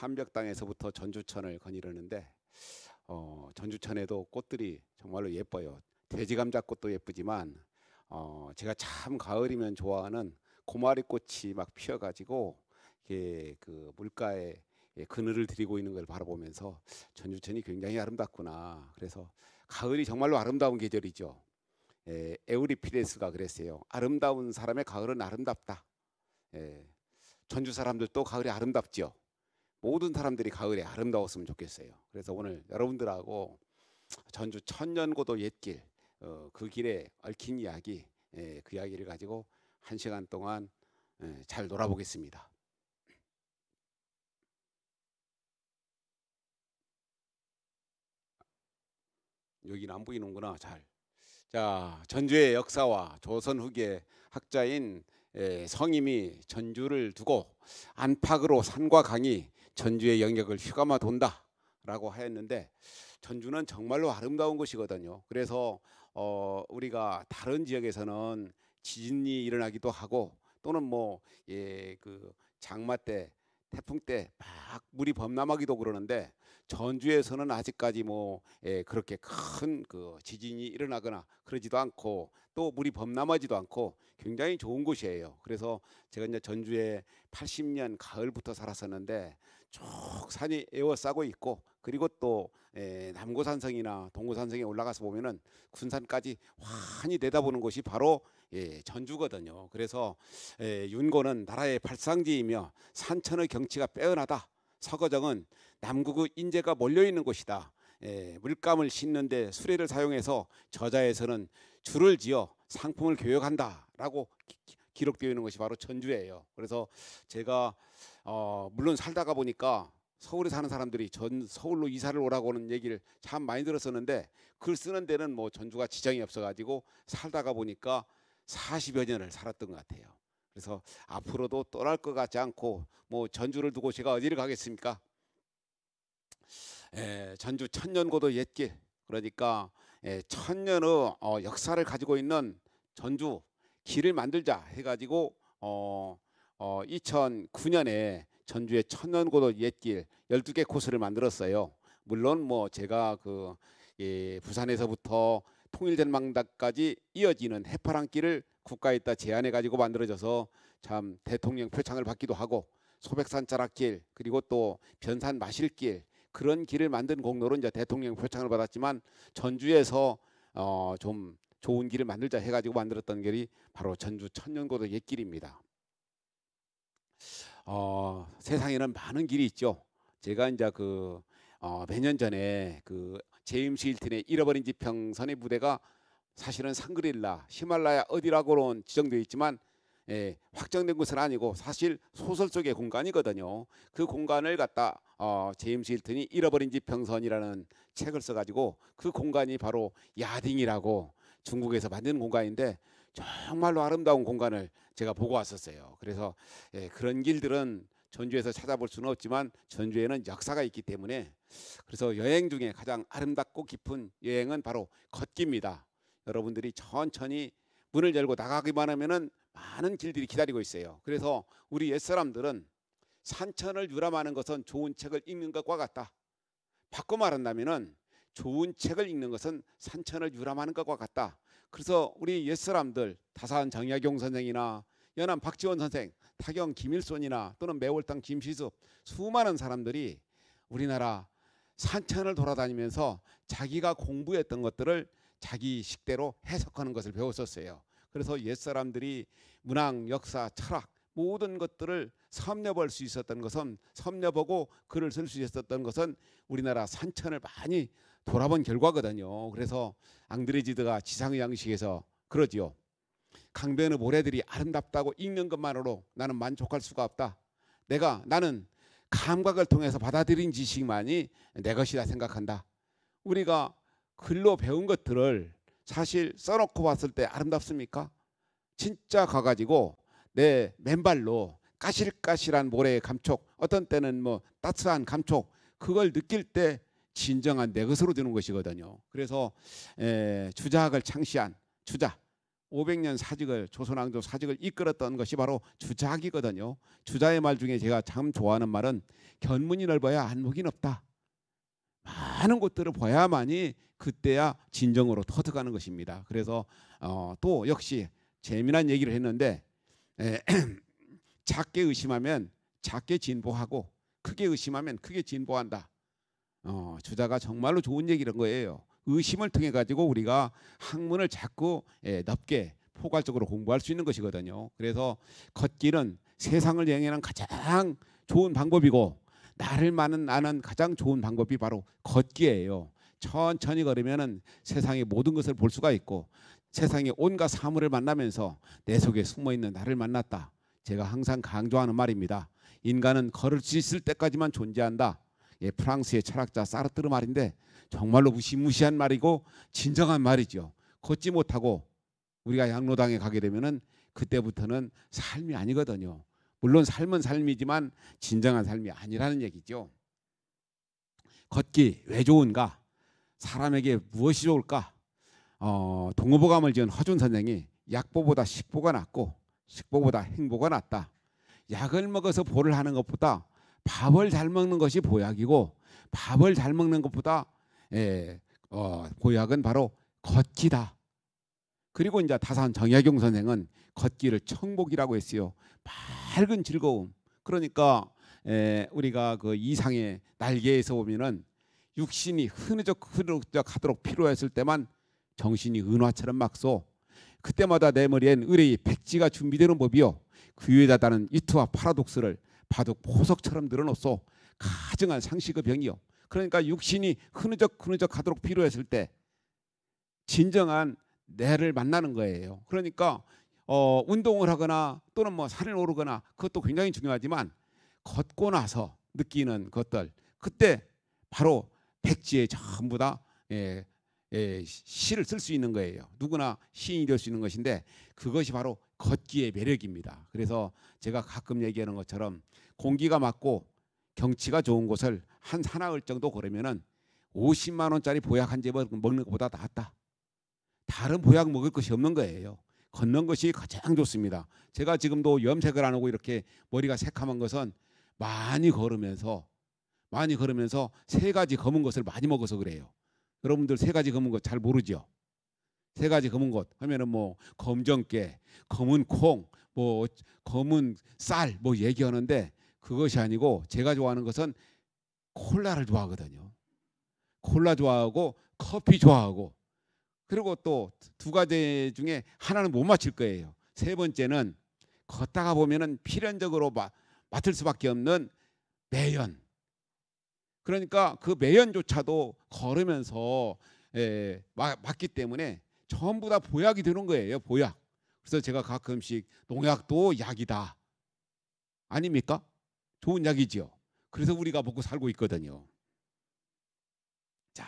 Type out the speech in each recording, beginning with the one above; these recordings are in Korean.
함벽당에서부터 전주천을 거니르는데 전주천에도 꽃들이 정말로 예뻐요. 돼지감자꽃도 예쁘지만 제가 참 가을이면 좋아하는 고마리꽃이 막 피어가지고 이게 그 물가에 그늘을 들이고 있는 걸 바라보면서 전주천이 굉장히 아름답구나. 그래서 가을이 정말로 아름다운 계절이죠. 에우리피데스가 그랬어요. 아름다운 사람의 가을은 아름답다. 전주 사람들도 가을이 아름답죠. 모든 사람들이 가을에 아름다웠으면 좋겠어요. 그래서 오늘 여러분들하고 전주 천년고도 옛길 그 길에 얽힌 이야기, 그 이야기를 가지고 1시간 동안 잘 놀아보겠습니다. 여기는 안 보이는구나. 잘. 자, 전주의 역사와 조선 후기의 학자인 성임이 전주를 두고 안팎으로 산과 강이 전주의 영역을 휘감아 돈다라고 하였는데, 전주는 정말로 아름다운 곳이거든요. 그래서 우리가 다른 지역에서는 지진이 일어나기도 하고 또는 그 장마 때, 태풍 때 막 물이 범람하기도 그러는데, 전주에서는 아직까지 그렇게 큰 그 지진이 일어나거나 그러지도 않고 또 물이 범람하지도 않고 굉장히 좋은 곳이에요. 그래서 제가 이제 전주에 80년 가을부터 살았었는데 쭉 산이 에워싸고 있고, 그리고 또 남고산성이나 동고산성에 올라가서 보면은 군산까지 환히 내다보는 곳이 바로 전주거든요. 그래서 윤고는 나라의 발상지이며 산천의 경치가 빼어나다. 서거정은 남국의 인재가 몰려있는 곳이다. 물감을 싣는데 수레를 사용해서 저자에서는 줄을 지어 상품을 교역한다라고 기록되어 있는 것이 바로 전주예요. 그래서 제가 물론 살다가 보니까 서울에 사는 사람들이 서울로 이사를 오라고 하는 얘기를 참 많이 들었었는데, 글 쓰는 데는 전주가 지장이 없어가지고 살다가 보니까 40여 년을 살았던 것 같아요. 그래서 앞으로도 떠날 것 같지 않고 전주를 두고 제가 어디를 가겠습니까? 전주 천년고도 옛길, 그러니까 천년의 역사를 가지고 있는 전주 길을 만들자 해가지고 2009년에 전주의 천년고도 옛길 12개 코스를 만들었어요. 물론 제가 부산에서부터 통일전망대까지 이어지는 해파랑길을 국가에다 제안해 가지고 만들어져서 참 대통령 표창을 받기도 하고, 소백산 자락길, 그리고 또 변산 마실길, 그런 길을 만든 공로로 이제 대통령 표창을 받았지만, 전주에서 좀 좋은 길을 만들자 해가지고 만들었던 길이 바로 전주 천년고도 옛길입니다. 세상에는 많은 길이 있죠. 제가 이제 몇 년 전에 제임스 힐튼의 잃어버린 지평선의 무대가 사실은 상그릴라, 히말라야 어디라고는 지정되어 있지만 확정된 것은 아니고 사실 소설 속의 공간이거든요. 그 공간을 갖다 제임스 힐튼이 잃어버린 지평선이라는 책을 써가지고, 그 공간이 바로 야딩이라고 중국에서 만든 공간인데 정말로 아름다운 공간을 제가 보고 왔었어요. 그래서 그런 길들은 전주에서 찾아볼 수는 없지만 전주에는 역사가 있기 때문에, 그래서 여행 중에 가장 아름답고 깊은 여행은 바로 걷기입니다. 여러분들이 천천히 문을 열고 나가기만 하면은 많은 길들이 기다리고 있어요. 그래서 우리 옛사람들은 산천을 유람하는 것은 좋은 책을 읽는 것과 같다. 바꿔 말한다면은 좋은 책을 읽는 것은 산천을 유람하는 것과 같다. 그래서 우리 옛사람들, 다산 정약용 선생이나 연암 박지원 선생, 타경 김일손이나 또는 매월당 김시섭, 수많은 사람들이 우리나라 산천을 돌아다니면서 자기가 공부했던 것들을 자기 식대로 해석하는 것을 배웠었어요. 그래서 옛사람들이 문학, 역사, 철학 모든 것들을 섭렵할 수 있었던 것은, 섭렵하고 글을 쓸 수 있었던 것은 우리나라 산천을 많이 돌아본 결과거든요. 그래서 앙드레지드가 지상의 양식에서 그러지요. 강변의 모래들이 아름답다고 읽는 것만으로 나는 만족할 수가 없다. 나는 감각을 통해서 받아들인 지식만이 내 것이다 생각한다. 우리가 글로 배운 것들을 사실 써놓고 봤을 때 아름답습니까? 진짜 가가지고 내 맨발로 까실까실한 모래의 감촉, 어떤 때는 따스한 감촉, 그걸 느낄 때 진정한 내 것으로 되는 것이거든요. 그래서 주자학을 창시한 주자, 500년 사직을 조선왕조 사직을 이끌었던 것이 바로 주작이거든요. 주자의 말 중에 제가 참 좋아하는 말은 견문이 넓어야 안목이 높다. 많은 곳들을 봐야만이 그때야 진정으로 터득하는 것입니다. 그래서 또 역시 재미난 얘기를 했는데 작게 의심하면 작게 진보하고 크게 의심하면 크게 진보한다. 주자가 정말로 좋은 얘기란 거예요. 의심을 통해 가지고 우리가 학문을 자꾸 넓게 포괄적으로 공부할 수 있는 것이거든요. 그래서 걷기는 세상을 여행하는 가장 좋은 방법이고 나를 아는 가장 좋은 방법이 바로 걷기예요. 천천히 걸으면은 세상의 모든 것을 볼 수가 있고 세상의 온갖 사물을 만나면서 내 속에 숨어있는 나를 만났다. 제가 항상 강조하는 말입니다. 인간은 걸을 수 있을 때까지만 존재한다. 프랑스의 철학자 사르트르 말인데 정말로 무시무시한 말이고 진정한 말이죠. 걷지 못하고 우리가 양로당에 가게 되면은 그때부터는 삶이 아니거든요. 물론 삶은 삶이지만 진정한 삶이 아니라는 얘기죠. 걷기 왜 좋은가? 사람에게 무엇이 좋을까? 동어보감을 지은 허준 선생이 약보보다 식보가 낫고 식보보다 행보가 낫다. 약을 먹어서 보를 하는 것보다 밥을 잘 먹는 것이 보약이고 밥을 잘 먹는 것보다 보약은 바로 걷기다. 그리고 이제 다산 정약용 선생은 걷기를 청복이라고 했어요. 밝은 즐거움. 그러니까 우리가 그 이상의 날개에서 보면은 육신이 흐느적흐느적하도록 필요했을 때만 정신이 은화처럼 막 쏘. 그때마다 내 머리엔 의뢰의 백지가 준비되는 법이요. 그 위에다 다는 이투와 파라독스를 바둑 보석처럼 늘어놓소. 가증한 상식의 병이요. 그러니까 육신이 흐느적흐느적하도록 필요했을 때 진정한 내를 만나는 거예요. 그러니까 운동을 하거나 또는 뭐 산을 오르거나 그것도 굉장히 중요하지만 걷고 나서 느끼는 것들 그때 바로 백지에 전부 다 시를 쓸 수 있는 거예요. 누구나 시인이 될 수 있는 것인데 그것이 바로 걷기의 매력입니다. 그래서 제가 가끔 얘기하는 것처럼 공기가 맑고 경치가 좋은 곳을 한 사나흘 정도 걸으면은 50만 원짜리 보약 한 집 먹는 것보다 낫다. 다른 보약 먹을 것이 없는 거예요. 걷는 것이 가장 좋습니다. 제가 지금도 염색을 안 하고 이렇게 머리가 새카만 것은 많이 걸으면서 3가지 검은 것을 많이 먹어서 그래요. 여러분들 3가지 검은 것 잘 모르죠? 3가지 검은 것 하면은 뭐 검정깨, 검은 콩, 뭐 검은 쌀 뭐 얘기하는데 그것이 아니고 제가 좋아하는 것은 콜라를 좋아하거든요. 콜라 좋아하고 커피 좋아하고 그리고 또 2가지 중에 하나는 못 맞힐 거예요. 3번째는 걷다가 보면은 필연적으로 맡을 수밖에 없는 매연. 그러니까 그 매연조차도 걸으면서 맞기 때문에 전부 다 보약이 되는 거예요. 보약. 그래서 제가 가끔씩 농약도 약이다. 아닙니까? 좋은 약이지요. 그래서 우리가 먹고 살고 있거든요. 자,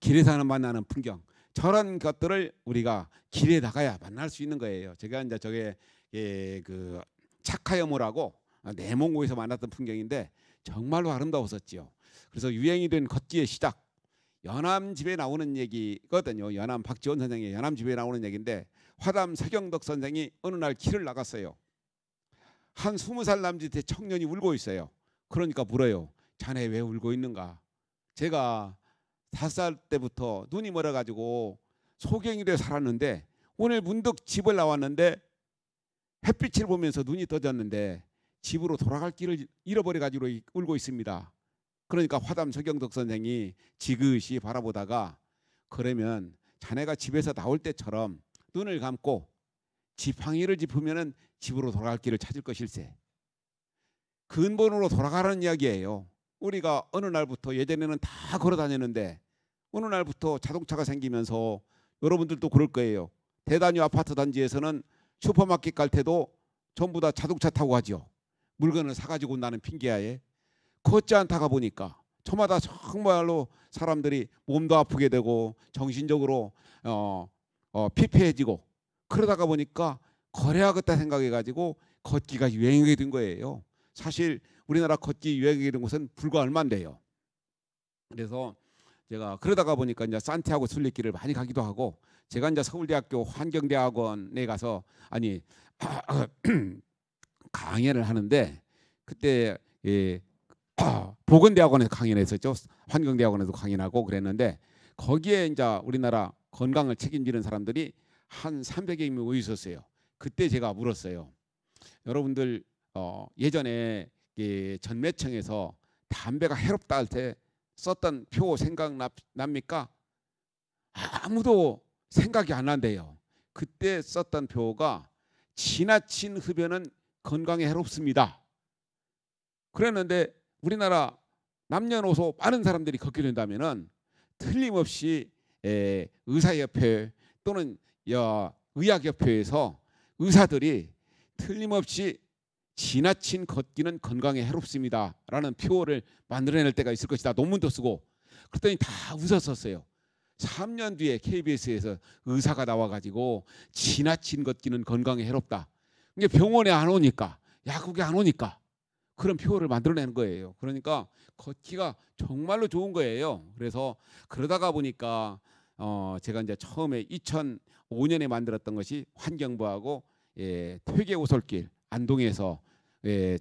길에서 만나는 풍경. 저런 것들을 우리가 길에 나가야 만날 수 있는 거예요. 제가 이제 저게 그 착하여모라고 내몽고에서 만났던 풍경인데 정말로 아름다웠었지요. 그래서 유행이 된 걷기의 시작. 연암집에 나오는 얘기거든요. 연암 박지원 선생의 연암집에 나오는 얘기인데 화담 서경덕 선생이 어느 날 길을 나갔어요. 한 20살 남짓의 청년이 울고 있어요. 그러니까 물어요. 자네 왜 울고 있는가? 제가 5살 때부터 눈이 멀어가지고 소경이 돼 살았는데 오늘 문득 집을 나왔는데 햇빛을 보면서 눈이 떠졌는데 집으로 돌아갈 길을 잃어버려가지고 울고 있습니다. 그러니까 화담 서경덕 선생이 지그시 바라보다가 그러면 자네가 집에서 나올 때처럼 눈을 감고 지팡이를 짚으면 집으로 돌아갈 길을 찾을 것일세. 근본으로 돌아가라는 이야기예요. 우리가 어느 날부터 예전에는 다 걸어 다녔는데 어느 날부터 자동차가 생기면서 여러분들도 그럴 거예요. 대단위 아파트 단지에서는 슈퍼마켓 갈 때도 전부 다 자동차 타고 가죠. 물건을 사가지고 온다는 핑계하에 걷지 않다가 보니까 저마다 정말로 사람들이 몸도 아프게 되고 정신적으로 피폐해지고 그러다가 보니까 거래하겠다 생각해가지고 걷기가 유행하게 된 거예요. 사실 우리나라 걷기 유행하게 된 것은 불과 얼마 안 돼요. 그래서 제가 그러다가 보니까 이제 산티아고 순례길을 많이 가기도 하고, 제가 이제 서울대학교 환경대학원에 가서 강연을 하는데, 그때 보건대학원에서 강연을 했었죠. 환경대학원에서 강연하고 그랬는데, 거기에 이제 우리나라 건강을 책임지는 사람들이 한 300여 명이 모여 있었어요. 그때 제가 물었어요. 여러분들 예전에 전매청에서 담배가 해롭다 할 때 썼던 표 생각납니까? 아무도 생각이 안 난대요. 그때 썼던 표가 지나친 흡연은 건강에 해롭습니다. 그랬는데 우리나라 남녀노소 많은 사람들이 걷게 된다면은 틀림없이 의사협회 또는 의학협회에서 의사들이 틀림없이 지나친 걷기는 건강에 해롭습니다라는 표를 만들어낼 때가 있을 것이다. 논문도 쓰고. 그랬더니 다 웃었었어요. 3년 뒤에 KBS에서 의사가 나와가지고 지나친 걷기는 건강에 해롭다. 이게 병원에 안 오니까, 약국에 안 오니까 그런 표를 만들어내는 거예요. 그러니까 걷기가 정말로 좋은 거예요. 그래서 그러다가 보니까 제가 이제 처음에 2005년에 만들었던 것이 환경부하고 퇴계 오솔길, 안동에서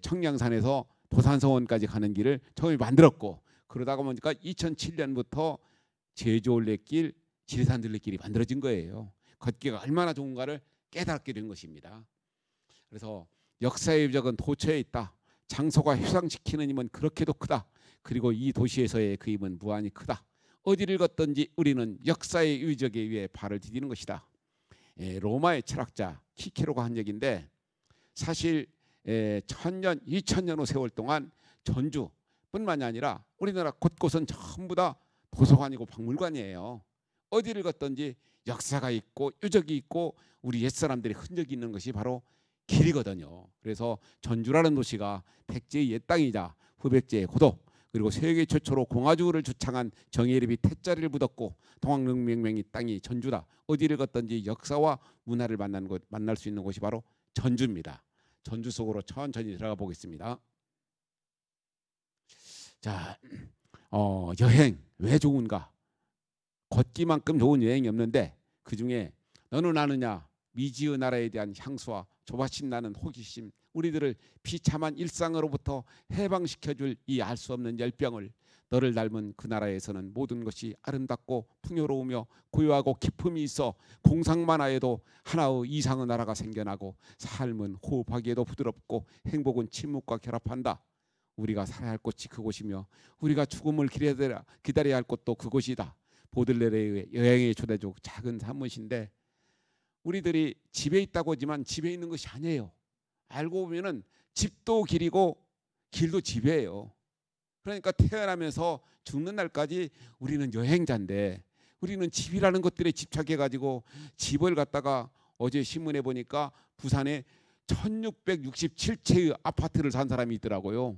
청량산에서 도산서원까지 가는 길을 처음에 만들었고, 그러다가 보니까 2007년부터 제주올레길, 지리산 둘레길이 만들어진 거예요. 걷기가 얼마나 좋은가를 깨닫게 된 것입니다. 그래서 역사의 유적은 도처에 있다. 장소가 회상시키는 힘은 그렇게도 크다. 그리고 이 도시에서의 그 힘은 무한히 크다. 어디를 걷든지 우리는 역사의 유적에 위해 발을 디디는 것이다. 로마의 철학자 키케로가 한 얘기인데, 사실 1000년, 2000년 후 세월 동안 전주뿐만이 아니라 우리나라 곳곳은 전부 다 도서관이고 박물관이에요. 어디를 걷든지 역사가 있고 유적이 있고 우리 옛사람들의 흔적이 있는 것이 바로 길이거든요. 그래서 전주라는 도시가 백제의 옛 땅이자 후백제의 고도, 그리고 세계 최초로 공화주를 주창한 정예립이 태자리를 묻었고 동학릉맹명이 땅이 전주다. 어디를 걷든지 역사와 문화를 만날 수 있는 곳이 바로 전주입니다. 전주 속으로 천천히 들어가 보겠습니다. 자, 여행 왜 좋은가? 걷기만큼 좋은 여행이 없는데, 그중에 너는 아느냐? 미지의 나라에 대한 향수와 조바심 나는 호기심, 우리들을 비참한 일상으로부터 해방시켜줄 이 알 수 없는 열병을, 너를 닮은 그 나라에서는 모든 것이 아름답고 풍요로우며 고요하고 기품이 있어 공상만 하여도 하나의 이상의 나라가 생겨나고 삶은 호흡하기에도 부드럽고 행복은 침묵과 결합한다. 우리가 살아야 할 곳이 그곳이며 우리가 죽음을 기다려야 할 곳도 그곳이다. 보들레르의 여행의 초대적 작은 산문인데, 우리들이 집에 있다고 하지만 집에 있는 것이 아니에요. 알고 보면은 집도 길이고 길도 집이에요. 그러니까 태어나면서 죽는 날까지 우리는 여행자인데, 우리는 집이라는 것들에 집착해가지고 집을 갖다가 어제 신문에 보니까 부산에 1667채의 아파트를 산 사람이 있더라고요.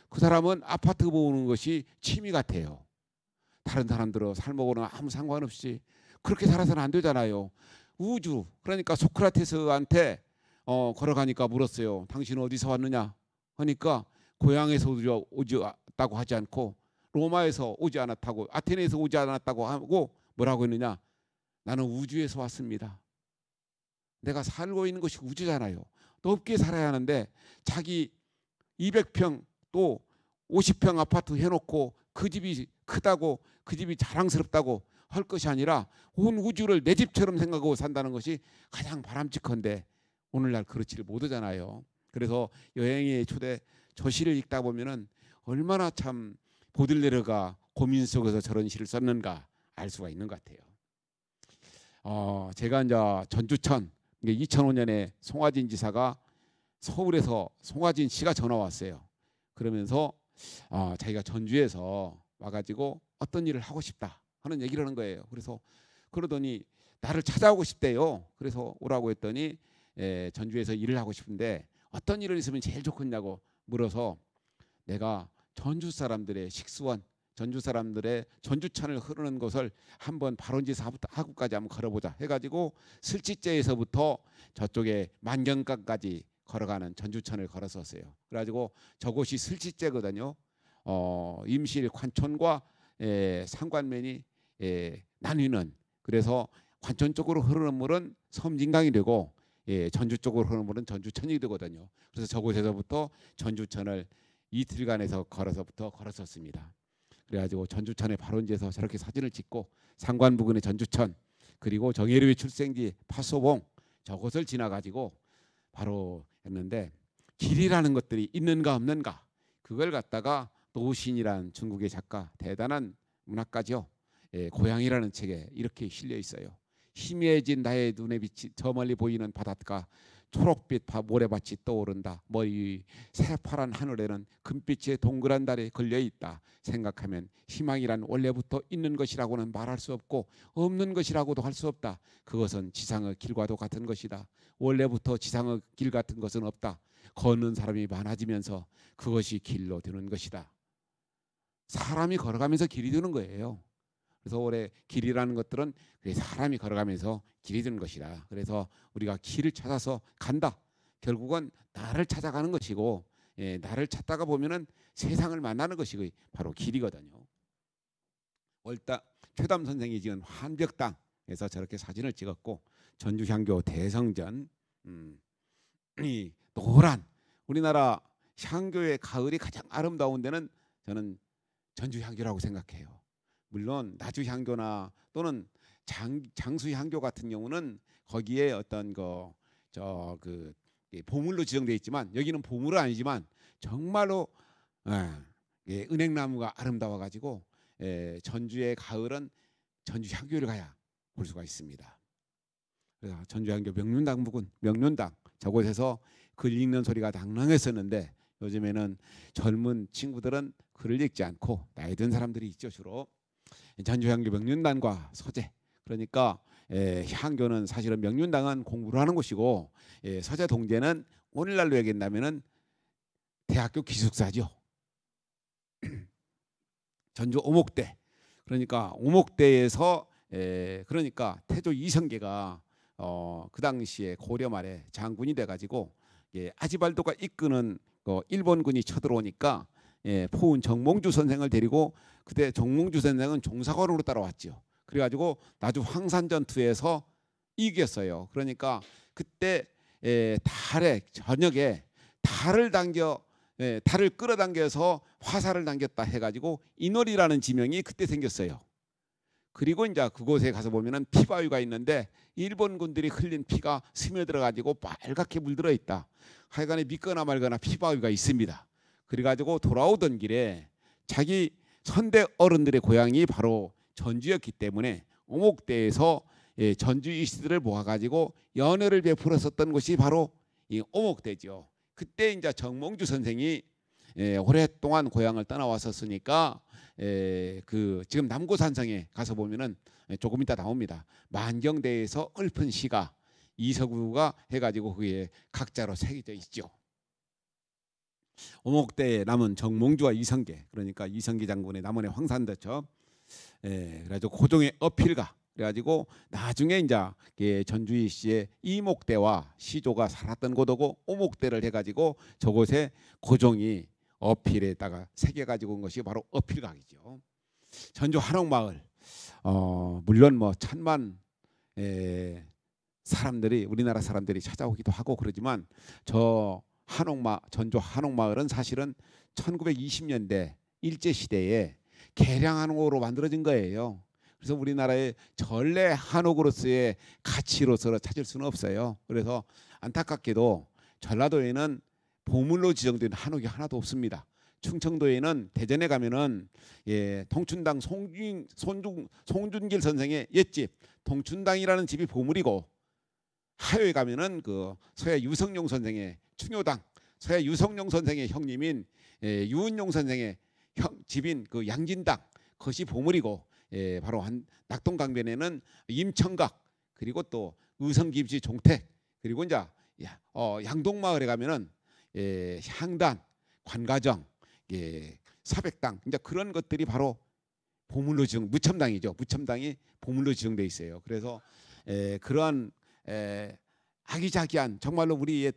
그 사람은 아파트 보는 것이 취미 같아요. 다른 사람들은 삶하고는 아무 상관없이 그렇게 살아서는 안 되잖아요. 우주, 그러니까 소크라테스한테 걸어가니까 물었어요. 당신은 어디서 왔느냐 하니까 고향에서 오지 않았다고 하지 않고 로마에서 오지 않았다고, 아테네에서 오지 않았다고 하고 뭐라고 했느냐? 나는 우주에서 왔습니다. 내가 살고 있는 것이 우주잖아요. 높게 살아야 하는데 자기 200평 또 50평 아파트 해놓고 그 집이 크다고, 그 집이 자랑스럽다고 할 것이 아니라 온 우주를 내 집처럼 생각하고 산다는 것이 가장 바람직한데 오늘날 그렇지를 못하잖아요. 그래서 여행의 초대 저시를 읽다 보면은 얼마나 참 보들레르가 고민 속에서 저런 시를 썼는가 알 수가 있는 것 같아요. 제가 이제 전주천 2005년에 송화진 지사가 서울에서 송화진 씨가 전화 왔어요. 그러면서 자기가 전주에서 와가지고 어떤 일을 하고 싶다 하는 얘기를 하는 거예요. 그래서 그러더니 나를 찾아오고 싶대요. 그래서 오라고 했더니 전주에서 일을 하고 싶은데 어떤 일을 있으면 제일 좋겠냐고 물어서, 내가 전주 사람들의 식수원, 전주 사람들의 전주천을 흐르는 곳을 한번 발원지사부터 하구까지 한번 걸어보자 해가지고 슬치째에서부터 저쪽에 만경강까지 걸어가는 전주천을 걸었었어요. 그래가지고 저곳이 슬치째거든요. 임실 관촌과 상관면이 나뉘는, 그래서 관천 쪽으로 흐르는 물은 섬진강이 되고 전주 쪽으로 흐르는 물은 전주천이 되거든요. 그래서 저곳에서부터 전주천을 이틀간에서 걸어서부터 걸었었습니다. 그래가지고 전주천에 바로 이제서 저렇게 사진을 찍고 상관 부근의 전주천, 그리고 정예료의 출생지 파소봉, 저곳을 지나가지고 바로 했는데, 길이라는 것들이 있는가 없는가, 그걸 갖다가 노신이란 중국의 작가, 대단한 문학가죠. 고향이라는 책에 이렇게 실려 있어요. 희미해진 나의 눈에 비치 저 멀리 보이는 바닷가, 초록빛 모래밭이 떠오른다. 머리 새파란 하늘에는 금빛의 동그란 달이 걸려 있다. 생각하면 희망이란 원래부터 있는 것이라고는 말할 수 없고 없는 것이라고도 할 수 없다. 그것은 지상의 길과도 같은 것이다. 원래부터 지상의 길 같은 것은 없다. 걷는 사람이 많아지면서 그것이 길로 되는 것이다. 사람이 걸어가면서 길이 되는 거예요. 그래서 올해 길이라는 것들은 사람이 걸어가면서 길이 되는 것이다. 그래서 우리가 길을 찾아서 간다. 결국은 나를 찾아가는 것이고, 나를 찾다가 보면은 세상을 만나는 것이 바로 길이거든요. 월다 최담 선생이 지은 환벽당에서 저렇게 사진을 찍었고, 전주향교 대성전, 이 노란 우리나라 향교의 가을이 가장 아름다운 데는 저는 전주향교라고 생각해요. 물론 나주향교나 또는 장수향교 같은 경우는 거기에 어떤 그 보물로 지정되어 있지만, 여기는 보물은 아니지만 정말로 은행나무가 아름다워 가지고 전주의 가을은 전주향교를 가야 볼 수가 있습니다. 그래서 전주향교 명륜당 부근, 명륜당 저곳에서 글 읽는 소리가 낭낭했었는데, 요즘에는 젊은 친구들은 글을 읽지 않고 나이 든 사람들이 있죠. 주로 전주향교 명륜당과 서재, 그러니까 향교는 사실은 명륜당은 공부를 하는 곳이고, 서재 동제는 오늘날로 얘기한다면은 대학교 기숙사죠. 전주 오목대, 그러니까 오목대에서 그러니까 태조 이성계가 그 당시에 고려 말에 장군이 돼가지고 아지발도가 이끄는 일본군이 쳐들어오니까 포운 정몽주 선생을 데리고, 그때 정몽주 선생은 종사관으로 따라왔죠. 그래가지고 나주 황산전투에서 이겼어요. 그러니까 그때 달에 저녁에 달을 끌어당겨서 화살을 당겼다 해가지고 인월이라는 지명이 그때 생겼어요. 그리고 이제 그곳에 가서 보면은 피바위가 있는데 일본군들이 흘린 피가 스며들어 가지고 빨갛게 물들어 있다. 하여간에 믿거나 말거나 피바위가 있습니다. 그래가지고 돌아오던 길에 자기 선대 어른들의 고향이 바로 전주였기 때문에 오목대에서 전주 이시들을 모아가지고 연회를 베풀었었던 곳이 바로 이 오목대죠. 그때 이제 정몽주 선생이 오랫동안 고향을 떠나왔었으니까 그 지금 남고산성에 가서 보면은 조금 이따 나옵니다. 만경대에서 읊은 시가 이서구가 해가지고 그게 각자로 새겨져 있죠. 오목대에 남은 정몽주와 이성계, 그러니까 이성계 장군의 남원의 황산대첩, 그래가지고 고종의 어필가, 그래가지고 나중에 이제 전주희 씨의 이목대와 시조가 살았던 곳이고 오목대를 해가지고 저곳에 고종이 어필에다가 새겨가지고 온 것이 바로 어필각이죠. 전주 한옥마을, 물론 뭐 천만 사람들이, 우리나라 사람들이 찾아오기도 하고 그러지만 전주 한옥마을은 사실은 1920년대 일제시대에 개량한옥으로 만들어진 거예요. 그래서 우리나라의 전래 한옥으로서의 가치로서 찾을 수는 없어요. 그래서 안타깝게도 전라도에는 보물로 지정된 한옥이 하나도 없습니다. 충청도에는 대전에 가면은 동춘당 송준길 선생의 옛집 동춘당이라는 집이 보물이고, 하여에 가면은 그 서해 유성룡 선생의 충효당, 서해 유성룡 선생의 형님인 유은룡 선생의 집인 그 양진당, 그것이 보물이고, 바로 낙동강변에는 임청각, 그리고 또 의성김씨 종택, 그리고 이제 양동마을에 가면은 향단, 관가정, 사백당, 이제 그런 것들이 바로 보물로 지정, 무첨당이죠. 무첨당이 보물로 지정돼 있어요. 그래서 그러한 아기자기한, 정말로 우리의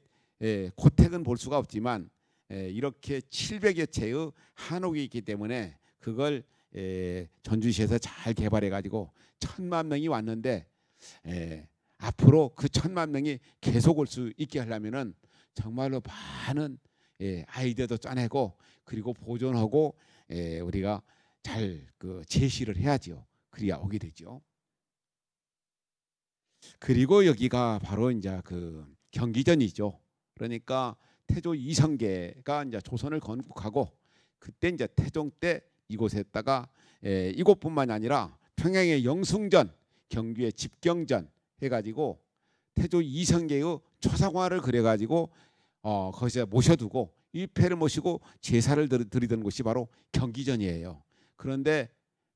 고택은 볼 수가 없지만 이렇게 700여 채의 한옥이 있기 때문에 그걸 전주시에서 잘 개발해 가지고 1,000만 명이 왔는데 앞으로 그 1,000만 명이 계속 올 수 있게 하려면은 정말로 많은 아이디어도 짜내고 그리고 보존하고 우리가 잘 그 제시를 해야죠. 그래야 오게 되죠. 그리고 여기가 바로 이제 그 경기전이죠. 그러니까 태조 이성계가 이제 조선을 건국하고 그때 이제 태종 때 이곳에다가 이곳뿐만이 아니라 평양의 영숭전, 경주의 집경전 해가지고 태조 이성계의 초상화를 그려가지고 거기서 모셔두고 일패를 모시고 제사를 드리던 곳이 바로 경기전이에요. 그런데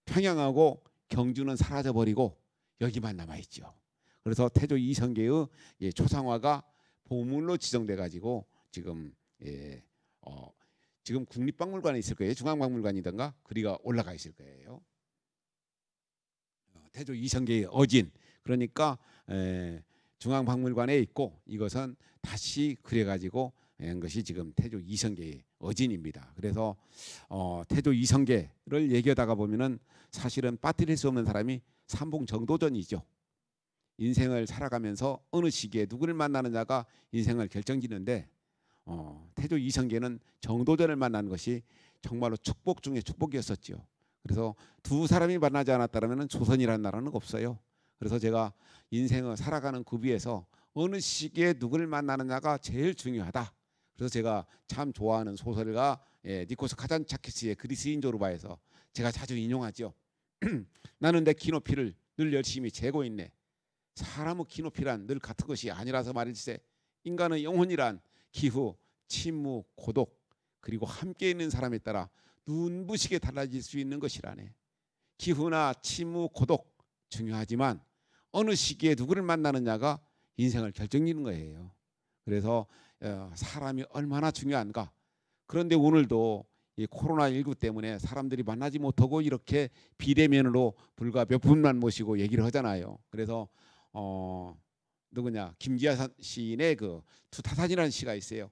평양하고 경주는 사라져버리고 여기만 남아있죠. 그래서 태조 이성계의 초상화가 보물로 지정돼 가지고 지금 지금 국립박물관에 있을 거예요. 중앙박물관이든가 그리가 올라가 있을 거예요. 태조 이성계의 어진, 그러니까 중앙박물관에 있고 이것은 다시 그려가지고 한 것이 지금 태조 이성계의 어진입니다. 그래서 태조 이성계를 얘기하다가 보면은 사실은 빠뜨릴 수 없는 사람이 삼봉정도전이죠. 인생을 살아가면서 어느 시기에 누구를 만나느냐가 인생을 결정짓는데 태조 이성계는 정도전을 만난 것이 정말로 축복 중에 축복이었었죠. 그래서 두 사람이 만나지 않았다면 조선이라는 나라는 없어요. 그래서 제가 인생을 살아가는 구비에서 어느 시기에 누구를 만나느냐가 제일 중요하다. 그래서 제가 참 좋아하는 소설가 니코스 카잔차키스의 그리스인조르바에서 제가 자주 인용하죠. 나는 내 키높이를 늘 열심히 재고 있네. 사람의 키높이란 늘 같은 것이 아니라서 말일세. 인간의 영혼이란 기후, 침무, 고독 그리고 함께 있는 사람에 따라 눈부시게 달라질 수 있는 것이라네. 기후나 침무, 고독 중요하지만 어느 시기에 누구를 만나느냐가 인생을 결정짓는 거예요. 그래서 사람이 얼마나 중요한가. 그런데 오늘도 이 코로나19 때문에 사람들이 만나지 못하고 이렇게 비대면으로 불과 몇 분만 모시고 얘기를 하잖아요. 그래서 누구냐 김지아 시인의 그 두타산이라는 시가 있어요.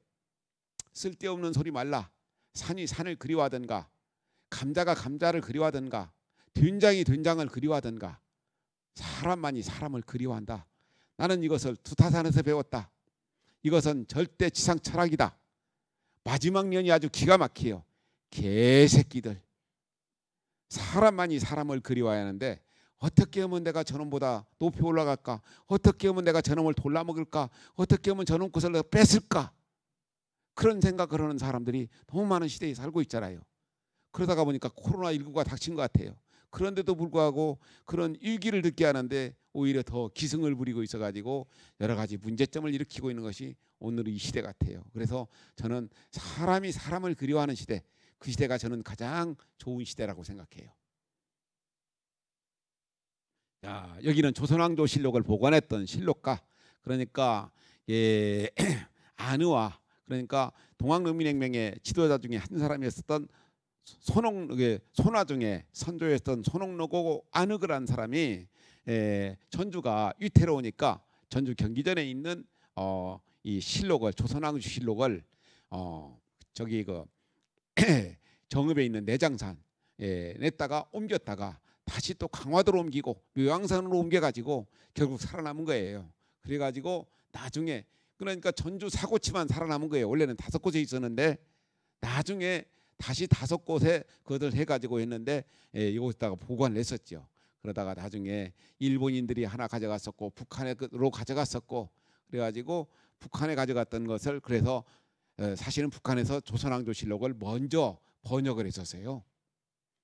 쓸데없는 소리 말라. 산이 산을 그리워하던가 감자가 감자를 그리워하던가 된장이 된장을 그리워하던가 사람만이 사람을 그리워한다. 나는 이것을 두타산에서 배웠다. 이것은 절대 지상 철학이다. 마지막 년이 아주 기가 막혀요. 개새끼들. 사람만이 사람을 그리워하는데 어떻게 하면 내가 저놈보다 높이 올라갈까? 어떻게 하면 내가 저놈을 돌라먹을까? 어떻게 하면 저놈 것을 뺏을까? 그런 생각을 하는 사람들이 너무 많은 시대에 살고 있잖아요. 그러다가 보니까 코로나19가 닥친 것 같아요. 그런데도 불구하고 그런 위기를 느끼게 하는데 오히려 더 기승을 부리고 있어가지고 여러 가지 문제점을 일으키고 있는 것이 오늘의 이 시대 같아요. 그래서 저는 사람이 사람을 그리워하는 시대, 그 시대가 저는 가장 좋은 시대라고 생각해요. 자, 여기는 조선왕조실록을 보관했던 실록가, 그러니까 안의와 그러니까 동학농민혁명의 지도자 중에 한 사람이었던 손화 중에 선조였던 손옥노고 안의그라는 사람이 전주가 위태로우니까 전주 경기전에 있는 이 실록을 조선왕조실록을 저기 그 정읍에 있는 내장산 냈다가 옮겼다가 다시 또 강화도로 옮기고 묘양산으로 옮겨가지고 결국 살아남은 거예요. 그래가지고 나중에 그러니까 전주 사고치만 살아남은 거예요. 원래는 5곳에 있었는데 나중에 다시 5곳에 그것을 해가지고 했는데 이곳에다가 보관을 했었죠. 그러다가 나중에 일본인들이 하나 가져갔었고 북한으로 가져갔었고 그래가지고 북한에 가져갔던 것을 그래서 사실은 북한에서 조선왕조실록을 먼저 번역을 했었어요.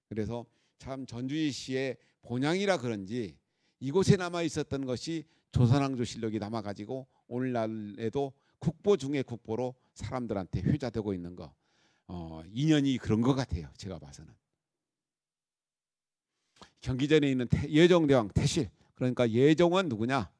그래서 참 전주시의 본향이라 그런지 이곳에 남아 있었던 것이 조선왕조실록이 남아가지고 오늘날에도 국보 중에 국보로 사람들한테 회자되고 있는 거 인연이 그런 것 같아요. 제가 봐서는. 경기전에 있는 예종대왕 태실, 그러니까 예종은 누구냐?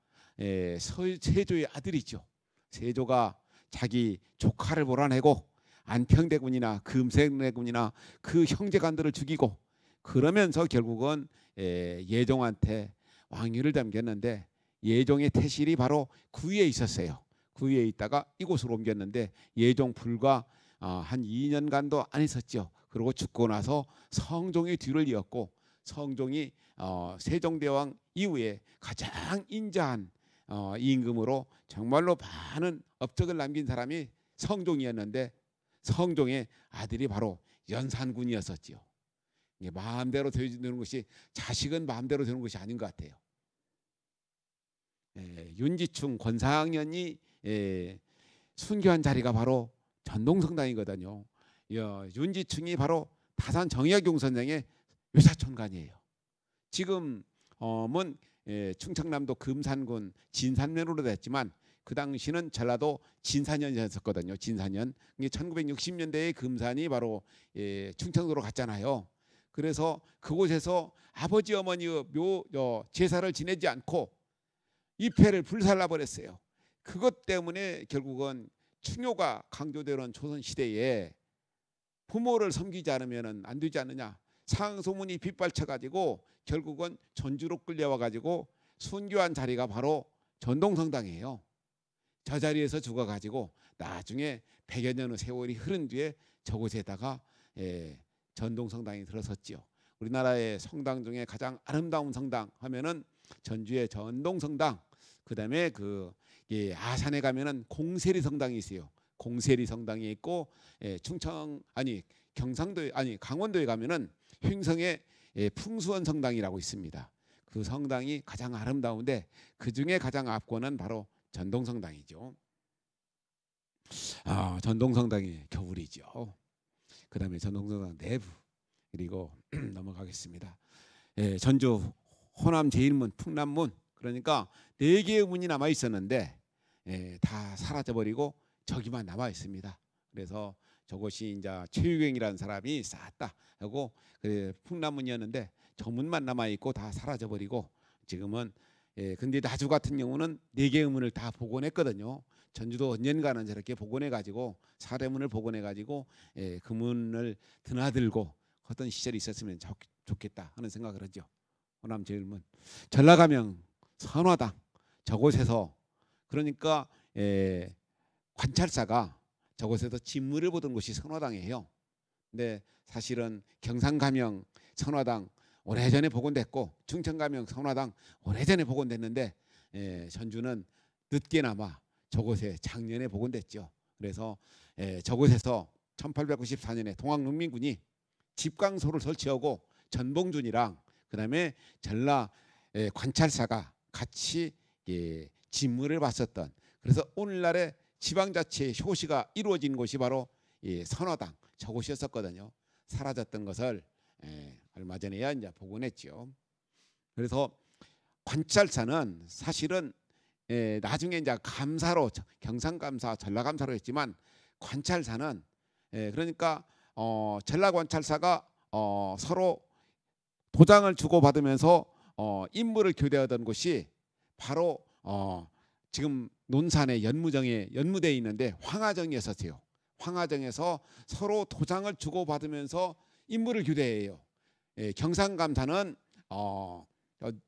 세조의 아들이죠. 세조가 자기 조카를 몰아내고 안평대군이나 금색대군이나 그 형제간들을 죽이고 그러면서 결국은 예종한테 왕위를 담겼는데 예종의 태실이 바로 구위에 있었어요. 구위에 있다가 이곳으로 옮겼는데 예종 불과 한 2년간도 안 있었죠. 그리고 죽고 나서 성종이 뒤를 이었고 성종이 세종대왕 이후에 가장 인자한 임금으로 정말로 많은 업적을 남긴 사람이 성종이었는데 성종의 아들이 바로 연산군이었었지요. 이게 마음대로 되는 것이 자식은 마음대로 되는 것이 아닌 것 같아요. 윤지충 권상현이 순교한 자리가 바로 전동성당이거든요. 윤지충이 바로 다산 정약용 선생의 유사촌간이에요. 지금은 충청남도 금산군 진산면으로 됐지만 그 당시는 전라도 진산현이었거든요. 진산현. 1960년대에 금산이 바로 충청도로 갔잖아요. 그래서 그곳에서 아버지 어머니의 제사를 지내지 않고 입회를 불살라 버렸어요. 그것 때문에 결국은 충효가 강조되는 조선시대에 부모를 섬기지 않으면 안 되지 않느냐. 상소문이 빗발쳐 결국은 전주로 끌려와 순교한 자리가 바로 전동성당이에요. 저 자리에서 죽어가지고 나중에 100여 년의 세월이 흐른 뒤에 저곳에다가 전동성당이 들어섰지요. 우리나라의 성당 중에 가장 아름다운 성당 하면은 전주의 전동성당, 그다음에 아산에 가면은 공세리 성당이 있어요. 공세리 성당이 있고 강원도에 가면은 횡성의 풍수원 성당이라고 있습니다. 그 성당이 가장 아름다운데 그 중에 가장 앞권은 바로 전동성당이죠. 전동성당이 겨울이죠. 그다음에 전동성당 내부 그리고 넘어가겠습니다. 전주 호남 제일문, 풍남문, 그러니까 4개의 문이 남아 있었는데 다 사라져버리고 저기만 남아 있습니다. 그래서 저것이 이제 최유경이라는 사람이 쌓았다 하고 풍남문이었는데 저 문만 남아 있고 다 사라져버리고 지금은 근데 나주 같은 경우는 4개의 문을 다 복원했거든요. 전주도 언젠가는 저렇게 복원해가지고 사대문을 복원해가지고 그 문을 드나들고 어떤 시절이 있었으면 좋겠다 하는 생각을 하죠. 호남 제일문, 전라가명 선화당, 저곳에서 그러니까 관찰사가 저곳에서 진물을 보던 곳이 선화당이에요. 근데 사실은 경상가명 선화당 오래전에 복원됐고 충청가명 선화당 오래전에 복원됐는데 전주는 늦게나마 저곳에 작년에 복원됐죠. 그래서 저곳에서 1894년에 동학농민군이 집강소를 설치하고 전봉준이랑 그다음에 전라 관찰사가 같이 진물을 봤었던, 그래서 오늘날의 지방자치의 효시가 이루어진 곳이 바로 선화당 저곳이었었거든요. 사라졌던 것을 얼마 전에야 이제 복원했죠. 그래서 관찰사는 사실은 나중에 이제 감사로 경상감사, 전라감사로 했지만 관찰사는 그러니까 전라관찰사가 서로 도장을 주고받으면서 임무를 교대하던 곳이 바로 지금 논산의 연무대에 있는데 황하정이었어요. 황하정에서 서로 도장을 주고받으면서 임무를 교대해요. 경상감사는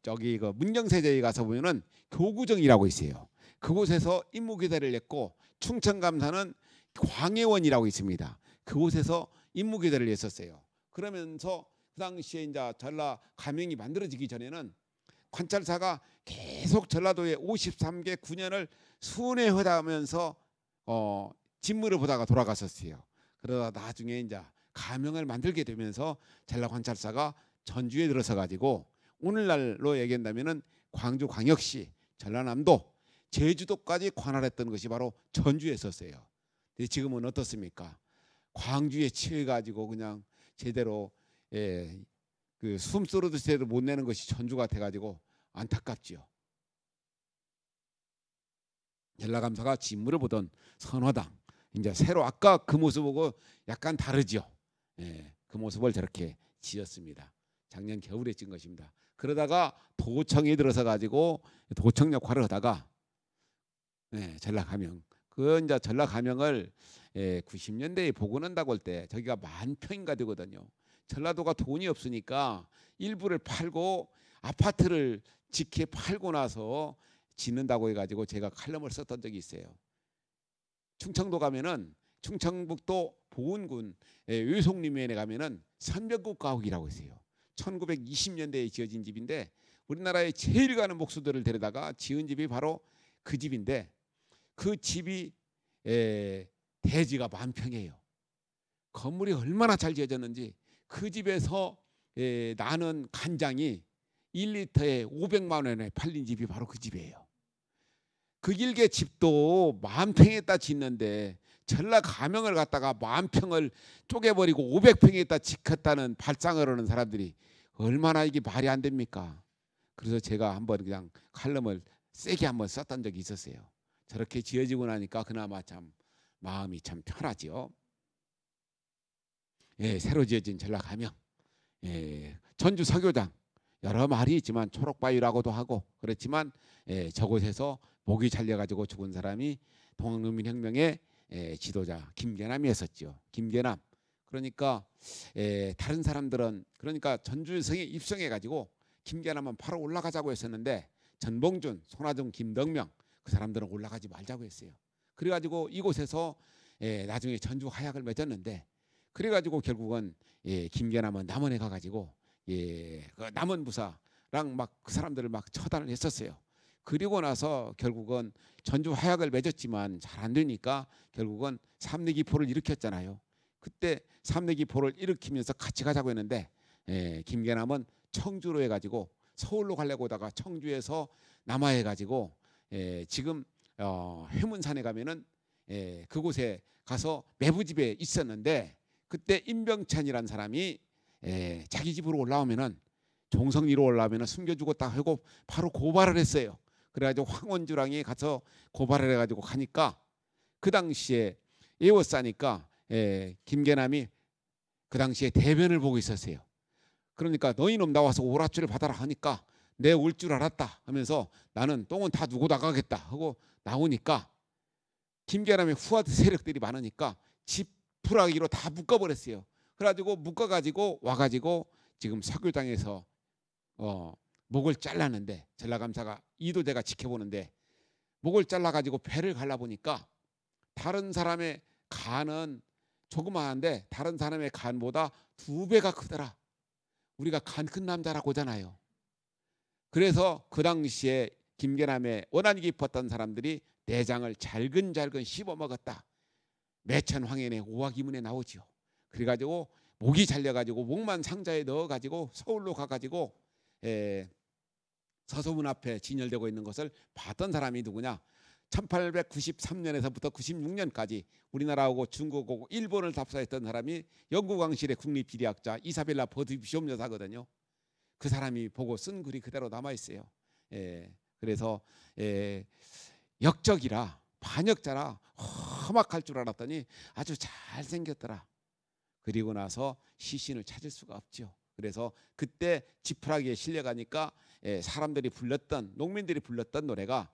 저기 문경세제에 가서 보면은 교구정이라고 있어요. 그곳에서 임무 교대를 했고, 충청감사는 광해원이라고 있습니다. 그곳에서 임무 교대를 했었어요. 그러면서 그 당시에 이제 전라 가명이 만들어지기 전에는 관찰사가 계속 전라도의 53개 군현을 순회하면서 진물을 보다가 돌아갔었어요. 그러다 나중에 이제 가명을 만들게 되면서 전라 관찰사가 전주에 들어서 가지고 오늘날로 얘기한다면은 광주광역시, 전라남도, 제주도까지 관할했던 것이 바로 전주에 있었어요. 근데 지금은 어떻습니까? 광주에 치여 가지고 그냥 제대로 그 숨소리도 제대로 못 내는 것이 전주 같아 가지고 안타깝지요. 전라감사가 진물을 보던 선화당, 이제 새로 아까 그 모습 보고 약간 다르죠. 그 모습을 저렇게 지었습니다. 작년 겨울에 찍은 것입니다. 그러다가 도청에 들어서 가지고 도청 역할을 하다가 전라가명, 그 이제 전라가명을 90년대에 복원한다고 할 때 저기가 10,000평인가 되거든요. 전라도가 돈이 없으니까 일부를 팔고 아파트를 직해 팔고 나서 짓는다고 해가지고 제가 칼럼을 썼던 적이 있어요. 충청도 가면은 충청북도 보은군 외송림면에 가면은 선벽국 가옥이라고 있어요. 1920년대에 지어진 집인데 우리나라에 제일 가는 목수들을 데려다가 지은 집이 바로 그 집인데 그 집이 대지가 10,000평이에요. 건물이 얼마나 잘 지어졌는지 그 집에서 나는 간장이 1리터에 500만 원에 팔린 집이 바로 그 집이에요. 그 길게 집도 10,000평에다 짓는데 전라 가명을 갖다가 10,000평을 쪼개버리고 500평에다 짓겠다는 발상을 하는 사람들이 얼마나 이게 말이 안 됩니까? 그래서 제가 한번 그냥 칼럼을 세게 한번 썼던 적이 있었어요. 저렇게 지어지고 나니까 그나마 참 마음이 참 편하지요. 새로 지어진 전라 가명, 전주 서교장 여러 말이 있지만 초록바위라고도 하고 그렇지만 저곳에서 목이 잘려가지고 죽은 사람이 동학농민혁명의 지도자 김계남이었었죠. 김계남. 그러니까 다른 사람들은 그러니까 전주성에 입성해가지고 김계남은 바로 올라가자고 했었는데 전봉준, 손아종, 김덕명 그 사람들은 올라가지 말자고 했어요. 그래가지고 이곳에서 나중에 전주 하약을 맺었는데 그래가지고 결국은 김계남은 남원에 가가지고 그 남원 부사랑 막 그 사람들을 막 처단을 했었어요. 그리고 나서 결국은 전주 하약을 맺었지만 잘 안 되니까 결국은 삼내기포를 일으켰잖아요. 그때 삼내기포를 일으키면서 같이 가자고 했는데 김계남은 청주로 해가지고 서울로 가려고 하다가 청주에서 남하해가지고 지금 해문산에 가면은 그곳에 가서 매부집에 있었는데 그때 임병찬이라는 사람이 자기 집으로 올라오면은 종성리로 올라오면은 숨겨주고 딱 하고 바로 고발을 했어요. 그래가지고 황원주랑이 가서 고발을 해가지고 가니까 그 당시에 에워싸니까 김계남이 그 당시에 대변을 보고 있었어요. 그러니까 너희놈 나와서 오라줄을 받아라 하니까 내 올 줄 알았다 하면서 나는 똥은 다 누고 나가겠다 하고 나오니까 김계남의 후아드 세력들이 많으니까 지푸라기로 다 묶어버렸어요. 그래가지고 묶어가지고 와가지고 지금 서교장에서 목을 잘랐는데 전라감사가 이도제가 지켜보는데 목을 잘라가지고 배를 갈라보니까 다른 사람의 간은 조그마한데 다른 사람의 간보다 2배가 크더라. 우리가 간 큰 남자라고 하잖아요. 그래서 그 당시에 김계남의 원한이 깊었던 사람들이 내장을 잘근잘근 씹어 먹었다. 매천황현의 오화기문에 나오지요. 그래가지고 목이 잘려가지고 목만 상자에 넣어가지고 서울로 가가지고 서소문 앞에 진열되고 있는 것을 봤던 사람이 누구냐? 1893년에서부터 96년까지 우리나라하고 중국하고 일본을 답사했던 사람이 영국왕실의 국립지리학자 이사벨라 버드비숑 여사거든요. 그 사람이 보고 쓴 글이 그대로 남아 있어요. 그래서 역적이라 반역자라 험악할 줄 알았더니 아주 잘 생겼더라. 그리고 나서 시신을 찾을 수가 없죠. 그래서 그때 지푸라기에 실려가니까 사람들이 불렀던 농민들이 불렀던 노래가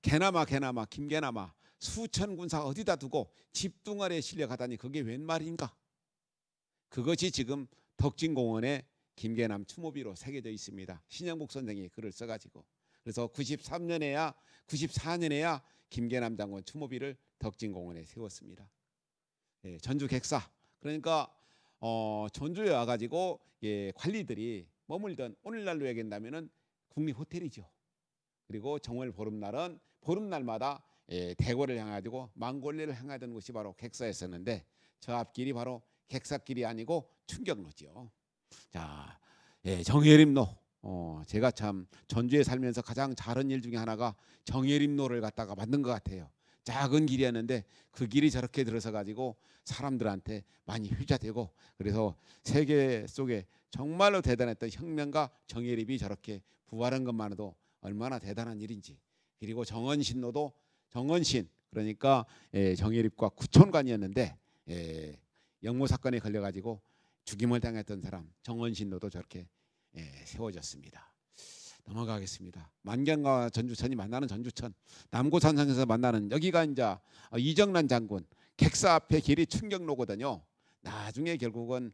개나마 개나마 김개나마 수천 군사 어디다 두고 집둥아리에 실려가다니 그게 웬 말인가? 그것이 지금 덕진공원에 김계남 추모비로 새겨져 있습니다. 신영복 선생이 글을 써가지고 그래서 93년에야 94년에야 김계남 장군 추모비를 덕진공원에 세웠습니다. 전주 객사 그러니까 전주에 와가지고 관리들이 머물던 오늘날로 얘기한다면은 국립호텔이죠. 그리고 정월 보름날은 보름날마다 대궐을 향하고 망골리를 향하던 곳이 바로 객사였었는데 저 앞길이 바로 객사길이 아니고 충격로죠. 자, 정예림로. 제가 참 전주에 살면서 가장 잘한 일 중에 하나가 정예림로를 갖다가 만든 것 같아요. 작은 길이었는데 그 길이 저렇게 들어서 가지고 사람들한테 많이 효자되고 그래서 세계 속에 정말로 대단했던 혁명가 정예림이 저렇게 부활한 것만으로도 얼마나 대단한 일인지. 그리고 정언신로도 정언신 그러니까 정예립과 구촌관이었는데 영모 사건에 걸려가지고 죽임을 당했던 사람 정언신로도 저렇게 세워졌습니다. 넘어가겠습니다. 만경과 전주천이 만나는 전주천, 남고산성에서 만나는 여기가 이제 이정란 장군 객사 앞에 길이 충격로거든요. 나중에 결국은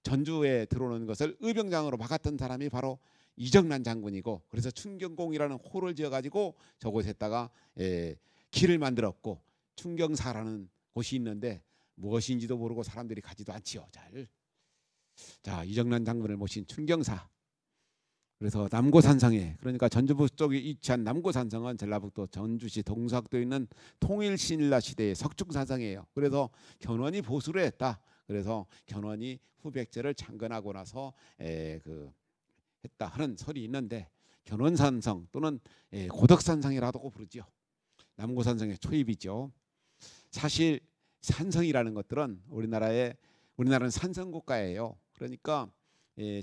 전주에 들어오는 것을 의병장으로 막았던 사람이 바로 이정란 장군이고 그래서 충경공이라는 호를 지어가지고 저곳에다가 길을 만들었고 충경사라는 곳이 있는데 무엇인지도 모르고 사람들이 가지도 않지요. 자, 이정란 장군을 모신 충경사. 그래서 남고산성에, 그러니까 전주북 쪽에 위치한 남고산성은 전라북도 전주시 동서학도에 있는 통일신라 시대의 석중산성이에요. 그래서 견훤이 보수를 했다. 그래서 견훤이 후백제를 창건하고 나서 했다 하는 설이 있는데, 견훤산성 또는 고덕산성이라고 부르죠. 남고산성의 초입이죠. 사실 산성이라는 것들은 우리나라는 산성국가예요. 그러니까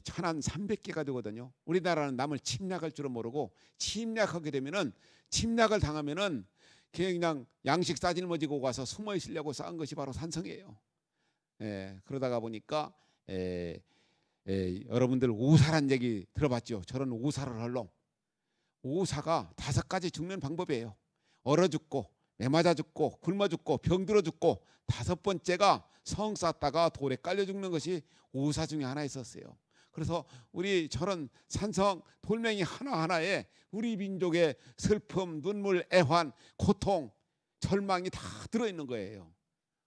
천안 300개가 되거든요. 우리나라는 남을 침략할 줄은 모르고 침략하게 되면은, 침략을 당하면은 그냥 양식 싸질머 지고 가서 숨어 있으려고 쌓은 것이 바로 산성이에요. 그러다가 보니까 여러분들 오사란 얘기 들어봤죠? 저런 오사를 할 놈. 오사가 5가지 죽는 방법이에요. 얼어 죽고, 매 맞아 죽고, 굶어 죽고, 병들어 죽고, 5번째가 성 쌓다가 돌에 깔려 죽는 것이 오사 중에 하나 있었어요. 그래서 우리 저런 산성 돌멩이 하나하나에 우리 민족의 슬픔, 눈물, 애환, 고통, 절망이 다 들어있는 거예요.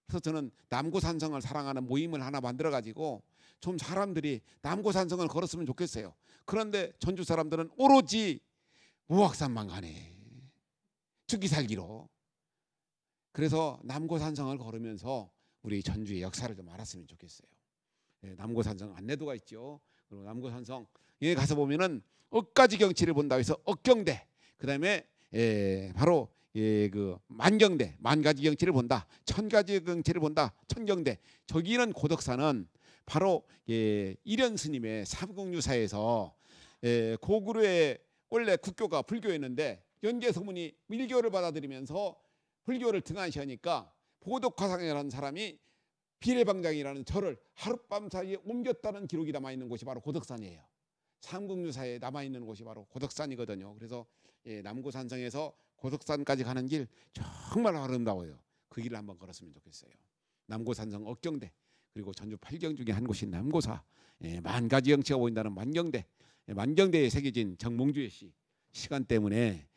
그래서 저는 남고산성을 사랑하는 모임을 하나 만들어 가지고 좀 사람들이 남고산성을 걸었으면 좋겠어요. 그런데 전주 사람들은 오로지 우악산만 가네, 죽기 살기로. 그래서 남고산성을 걸으면서 우리 전주의 역사를 좀 알았으면 좋겠어요. 남고산성 안내도가 있죠. 그리고 남고산성에 가서 보면은 억가지 경치를 본다고 해서 억경대, 그다음에 바로 그 만경대, 만가지 경치를 본다, 천가지 경치를 본다, 천경대. 저기는 고덕산은 바로 일현 스님의 삼국유사에서 고구려의 원래 국교가 불교였는데 연개소문이 밀교를 받아들이면서 불교를 등한시하니까 보덕화상이라는 사람이 비례방장이라는 절을 하룻밤 사이에 옮겼다는 기록이 남아있는 곳이 바로 고덕산이에요. 삼국유사에 남아있는 곳이 바로 고덕산이거든요. 그래서 남고산성에서 고덕산까지 가는 길 정말 아름다워요. 그 길을 한번 걸었으면 좋겠어요. 남고산성 억경대, 그리고 전주 8경 중에 한 곳인 남고사, 만가지 경치가 보인다는 만경대, 만경대에 새겨진 정몽주의 시, 시간 때문에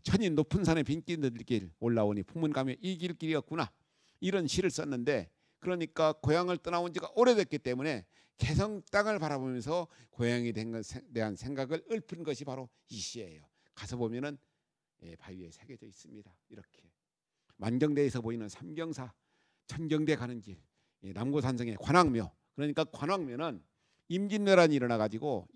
천인 높은 산에 빈길 들길 올라오니 풍문가며 이 길길이었구나, 이런 시를 썼는데, 그러니까 고향을 떠나온 지가 오래됐기 때문에 개성 땅을 바라보면서 고향에 대한 생각을 읊은 것이 바로 이 시예요. 가서 보면은 바위에 새겨져 있습니다. 이렇게 만경대에서 보이는 삼경사, 천경대 가는 길, 남고산성의 관악묘. 그러니까 관악묘는 임진왜란이 일어나 가지고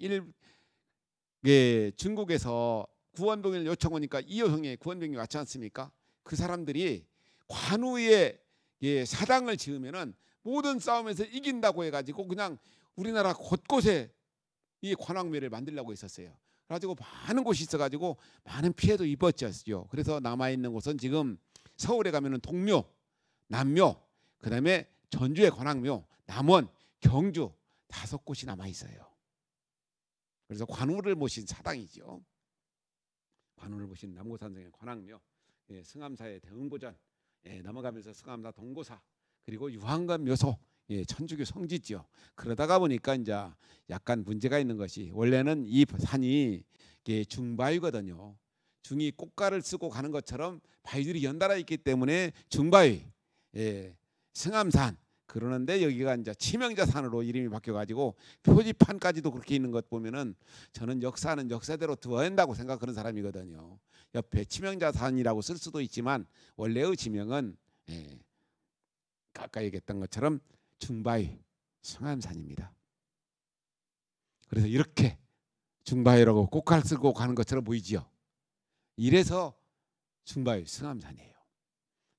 중국에서 구원병을 요청 오니까 이효형의 구원병이 왔지 않습니까? 그 사람들이 관우에 사당을 지으면은 모든 싸움에서 이긴다고 해가지고 그냥 우리나라 곳곳에 이 관악묘를 만들려고 했었어요. 그래가지고 많은 곳이 있어가지고 많은 피해도 입었죠. 그래서 남아있는 곳은 지금 서울에 가면은 동묘, 남묘, 그다음에 전주의 관악묘, 남원, 경주 5곳이 남아 있어요. 그래서 관우를 모신 사당이죠. 관우를 모신 남고산성의 관악묘, 승암사의 대흥보전, 넘어가면서 승암사 동고사, 그리고 유한관 묘소, 천주교 성지지요. 그러다가 보니까 이제 약간 문제가 있는 것이, 원래는 이 산이 중바위거든요. 중이 꽃가를 쓰고 가는 것처럼 바위들이 연달아 있기 때문에 중바위, 승암산. 그러는데 여기가 이제 치명자산으로 이름이 바뀌어가지고 표지판까지도 그렇게 있는 것 보면은 저는 역사는 역사대로 두어야 한다고 생각하는 사람이거든요. 옆에 치명자산이라고 쓸 수도 있지만 원래의 지명은 아까 얘기했던 것처럼 중바위 승암산입니다. 그래서 이렇게 중바위라고 꽃갈 쓰고 가는 것처럼 보이지요. 이래서 중바위 승암산이에요.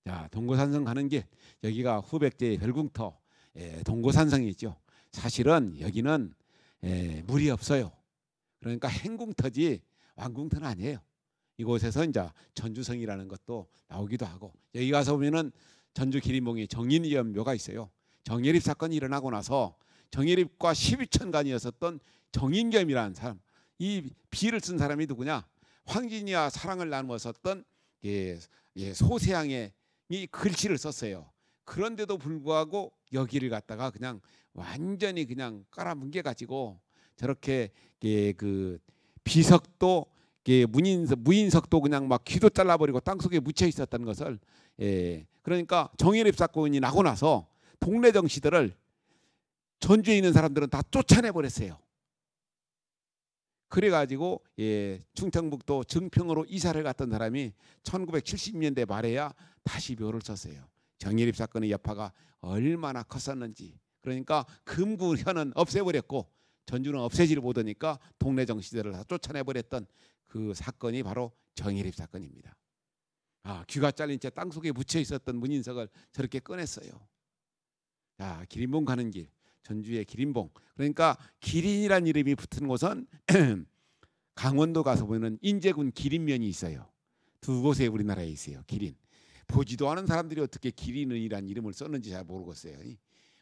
자, 동고산성 가는 길, 여기가 후백제의 별궁터 동고산성이죠. 사실은 여기는 물이 없어요. 그러니까 행궁터지 왕궁터는 아니에요. 이곳에서 이제 전주성이라는 것도 나오기도 하고, 여기 가서 보면은 전주 기린봉에 정인위엄묘가 있어요. 정예립 사건이 일어나고 나서 정예립과 12천간이었었던 정인겸이라는 사람, 이 비를 쓴 사람이 누구냐? 황진이와 사랑을 나누었었던 소세양의 이 글씨를 썼어요. 그런데도 불구하고 여기를 갖다가 그냥 완전히 그냥 깔아뭉개 가지고 저렇게 그 비석도 무인석도 그냥 막 귀도 잘라버리고 땅속에 묻혀 있었던 것을 그러니까 정예립 사건이 나고 나서 동네 정씨들을 전주에 있는 사람들은 다 쫓아내 버렸어요. 그래가지고 충청북도 증평으로 이사를 갔던 사람이 1970년대 말에야 다시 묘를 썼어요. 정예립 사건의 여파가 얼마나 컸었는지. 그러니까 금구현은 없애버렸고 전주는 없애지를 못하니까 동네 정씨들을 다 쫓아내버렸던 그 사건이 바로 정예립 사건입니다. 귀가 잘린 채 땅속에 묻혀 있었던 문인석을 저렇게 꺼냈어요. 기린봉 가는 길, 전주의 기린봉. 그러니까 기린이란 이름이 붙은 곳은 강원도 가서 보면 인제군 기린면이 있어요. 두 곳에 우리나라에 있어요. 기린. 보지도 않은 사람들이 어떻게 기린이란 이름을 썼는지 잘 모르겠어요.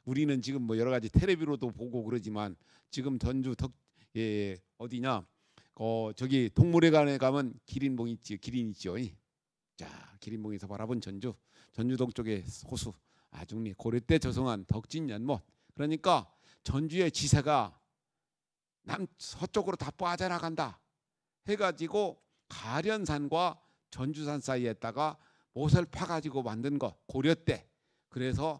우리는 지금 뭐 여러 가지 텔레비로도 보고 그러지만 지금 전주 어디냐? 저기 동물회관에 가면 기린봉 있지, 기린 있죠. 자, 기린봉에서 바라본 전주 동쪽의 호수, 아중리 고려 때 조성한 덕진연못. 그러니까 전주의 지세가 서쪽으로 다 빠져나간다 해가지고 가련산과 전주산 사이에다가 못을 파가지고 만든 것 고려 때. 그래서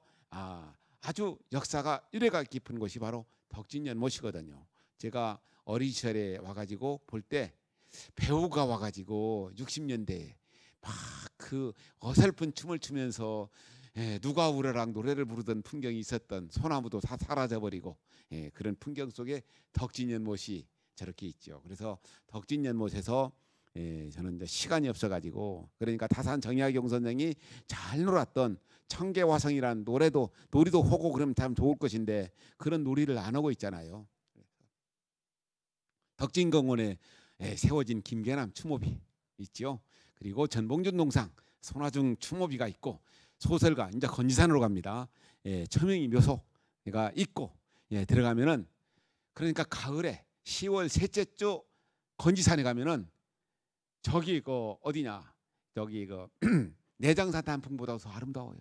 아주 역사가 유래가 깊은 곳이 바로 덕진연못이거든요. 제가 어린 시절에 와가지고 볼 때 배우가 와가지고 60년대에 막 그 어설픈 춤을 추면서 누가 우려랑 노래를 부르던 풍경이 있었던, 소나무도 다 사라져버리고 그런 풍경 속에 덕진연못이 저렇게 있죠. 그래서 덕진연못에서 저는 이제 시간이 없어가지고, 그러니까 타산 정약용 선생이 잘 놀았던 청계화성이라는 놀이도 하고 그러면 참 좋을 것인데 그런 놀이를 안 하고 있잖아요. 덕진공원에 세워진 김계남 추모비 있죠. 그리고 전봉준 농상 손화중 추모비가 있고, 소설가 이제 건지산으로 갑니다. 처명이 묘소가 있고, 들어가면은 그러니까 가을에 10월 셋째 주 건지산에 가면은 저기 어디냐, 저기 내장산 단풍보다 더 아름다워요.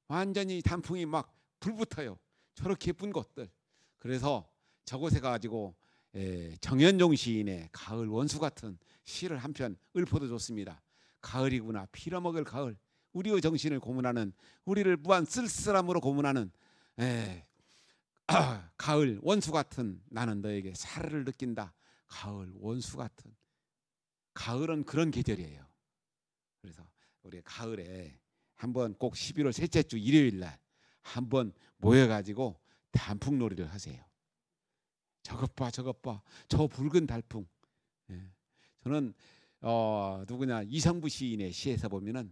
완전히 단풍이 막 불붙어요. 저렇게 예쁜 곳들. 그래서 저곳에 가지고 정현종 시인의 가을 원수 같은 시를 한 편 읊어도 좋습니다. 가을이구나 빌어먹을 가을, 우리의 정신을 고문하는, 우리를 무한 쓸쓸함으로 고문하는 가을 원수 같은 나는 너에게 사르를 느낀다. 가을 원수 같은. 가을은 그런 계절이에요. 그래서 우리 가을에 한번 꼭 11월 셋째 주 일요일 날 한번 모여가지고 단풍놀이를 하세요. 저것 봐 저 붉은 달풍. 저는 누구냐, 이성부 시인의 시에서 보면은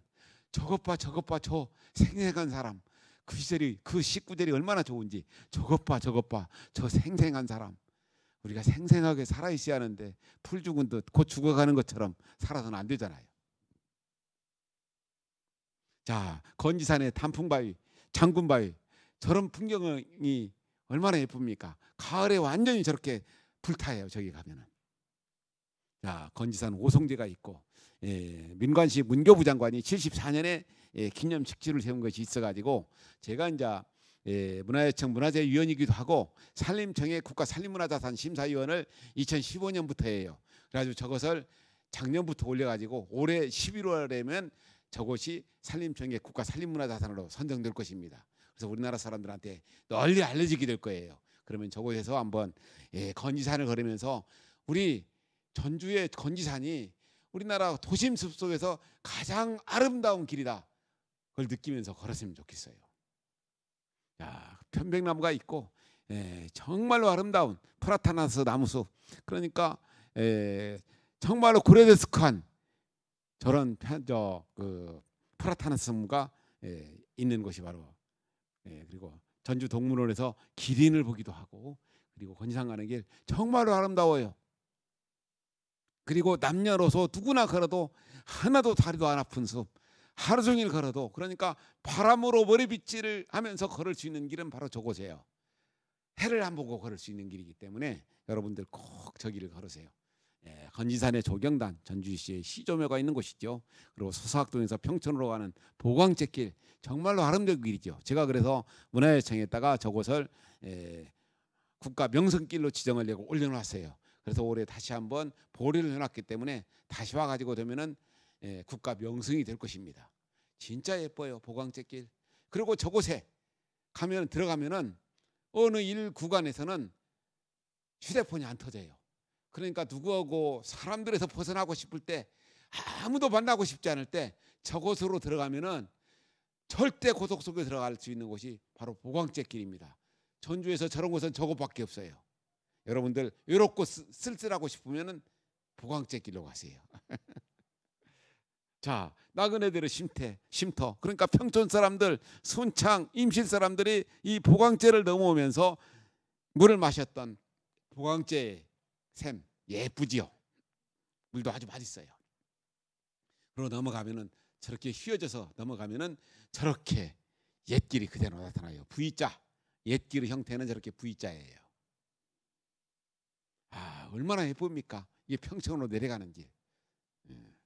저것 봐 저 생생한 사람, 그 시절이, 그 19절이 얼마나 좋은지. 저것 봐 저 생생한 사람. 우리가 생생하게 살아있어야 하는데 풀 죽은 듯 곧 죽어가는 것처럼 살아서는 안 되잖아요. 자, 건지산의 단풍바위, 장군바위, 저런 풍경이 얼마나 예쁩니까? 가을에 완전히 저렇게 불타요. 저기 가면은. 자, 건지산 오송제가 있고, 민관시 문교부 장관이 74년에 기념식지를 세운 것이 있어가지고, 제가 이제 문화예청 문화재위원이기도 하고 산림청의 국가산림문화자산 심사위원을 2015년부터 해요. 그래가지고 저것을 작년부터 올려가지고 올해 11월에면 저것이 산림청의 국가산림문화자산으로 선정될 것입니다. 그래서 우리나라 사람들한테 널리 알려지게 될 거예요. 그러면 저곳에서 한번 건지산을 걸으면서, 우리 전주의 건지산이 우리나라 도심 숲속에서 가장 아름다운 길이다, 그걸 느끼면서 걸었으면 좋겠어요. 자, 편백나무가 있고 정말로 아름다운 프라타나스 나무숲. 그러니까 정말로 그레데스크한 저런 프라타나스 나무가 있는 곳이 바로 그리고 전주 동물원에서 기린을 보기도 하고, 그리고 건지산 가는 길 정말로 아름다워요. 그리고 남녀노소 누구나 걸어도 하나도 다리도 안 아픈 숲, 하루 종일 걸어도, 그러니까 바람으로 머리빗질을 하면서 걸을 수 있는 길은 바로 저곳이에요. 해를 안 보고 걸을 수 있는 길이기 때문에 여러분들 꼭 저 길을 걸으세요. 건지산의 조경단, 전주시의 시조묘가 있는 곳이죠. 그리고 소사학동에서 평촌으로 가는 보광제길, 정말로 아름다운 길이죠. 제가 그래서 문화예청에다가 저곳을 국가 명성길로 지정하려고 올려놨어요. 그래서 올해 다시 한번 보류를 해놨기 때문에 다시 와가지고 되면은 국가 명승이 될 것입니다. 진짜 예뻐요, 보광제길. 그리고 저곳에 가면 들어가면은 어느 일 구간에서는 휴대폰이 안 터져요. 그러니까 누구하고 사람들에서 벗어나고 싶을 때, 아무도 만나고 싶지 않을 때 저곳으로 들어가면은 절대 고속속에 들어갈 수 있는 곳이 바로 보광제길입니다. 전주에서 저런 곳은 저곳밖에 없어요. 여러분들 외롭고 쓸쓸하고 싶으면은 보광제길로 가세요. 자, 나그네들의 쉼터. 그러니까 평촌 사람들, 순창, 임실 사람들이 이 보광제를 넘어오면서 물을 마셨던 보광제 샘 예쁘지요. 물도 아주 맛있어요. 그리고 넘어가면은 저렇게 휘어져서 넘어가면은 저렇게 옛길이 그대로 나타나요. V자. 옛길의 형태는 저렇게 V자예요. 아, 얼마나 예쁩니까? 이게 평촌으로 내려가는 길.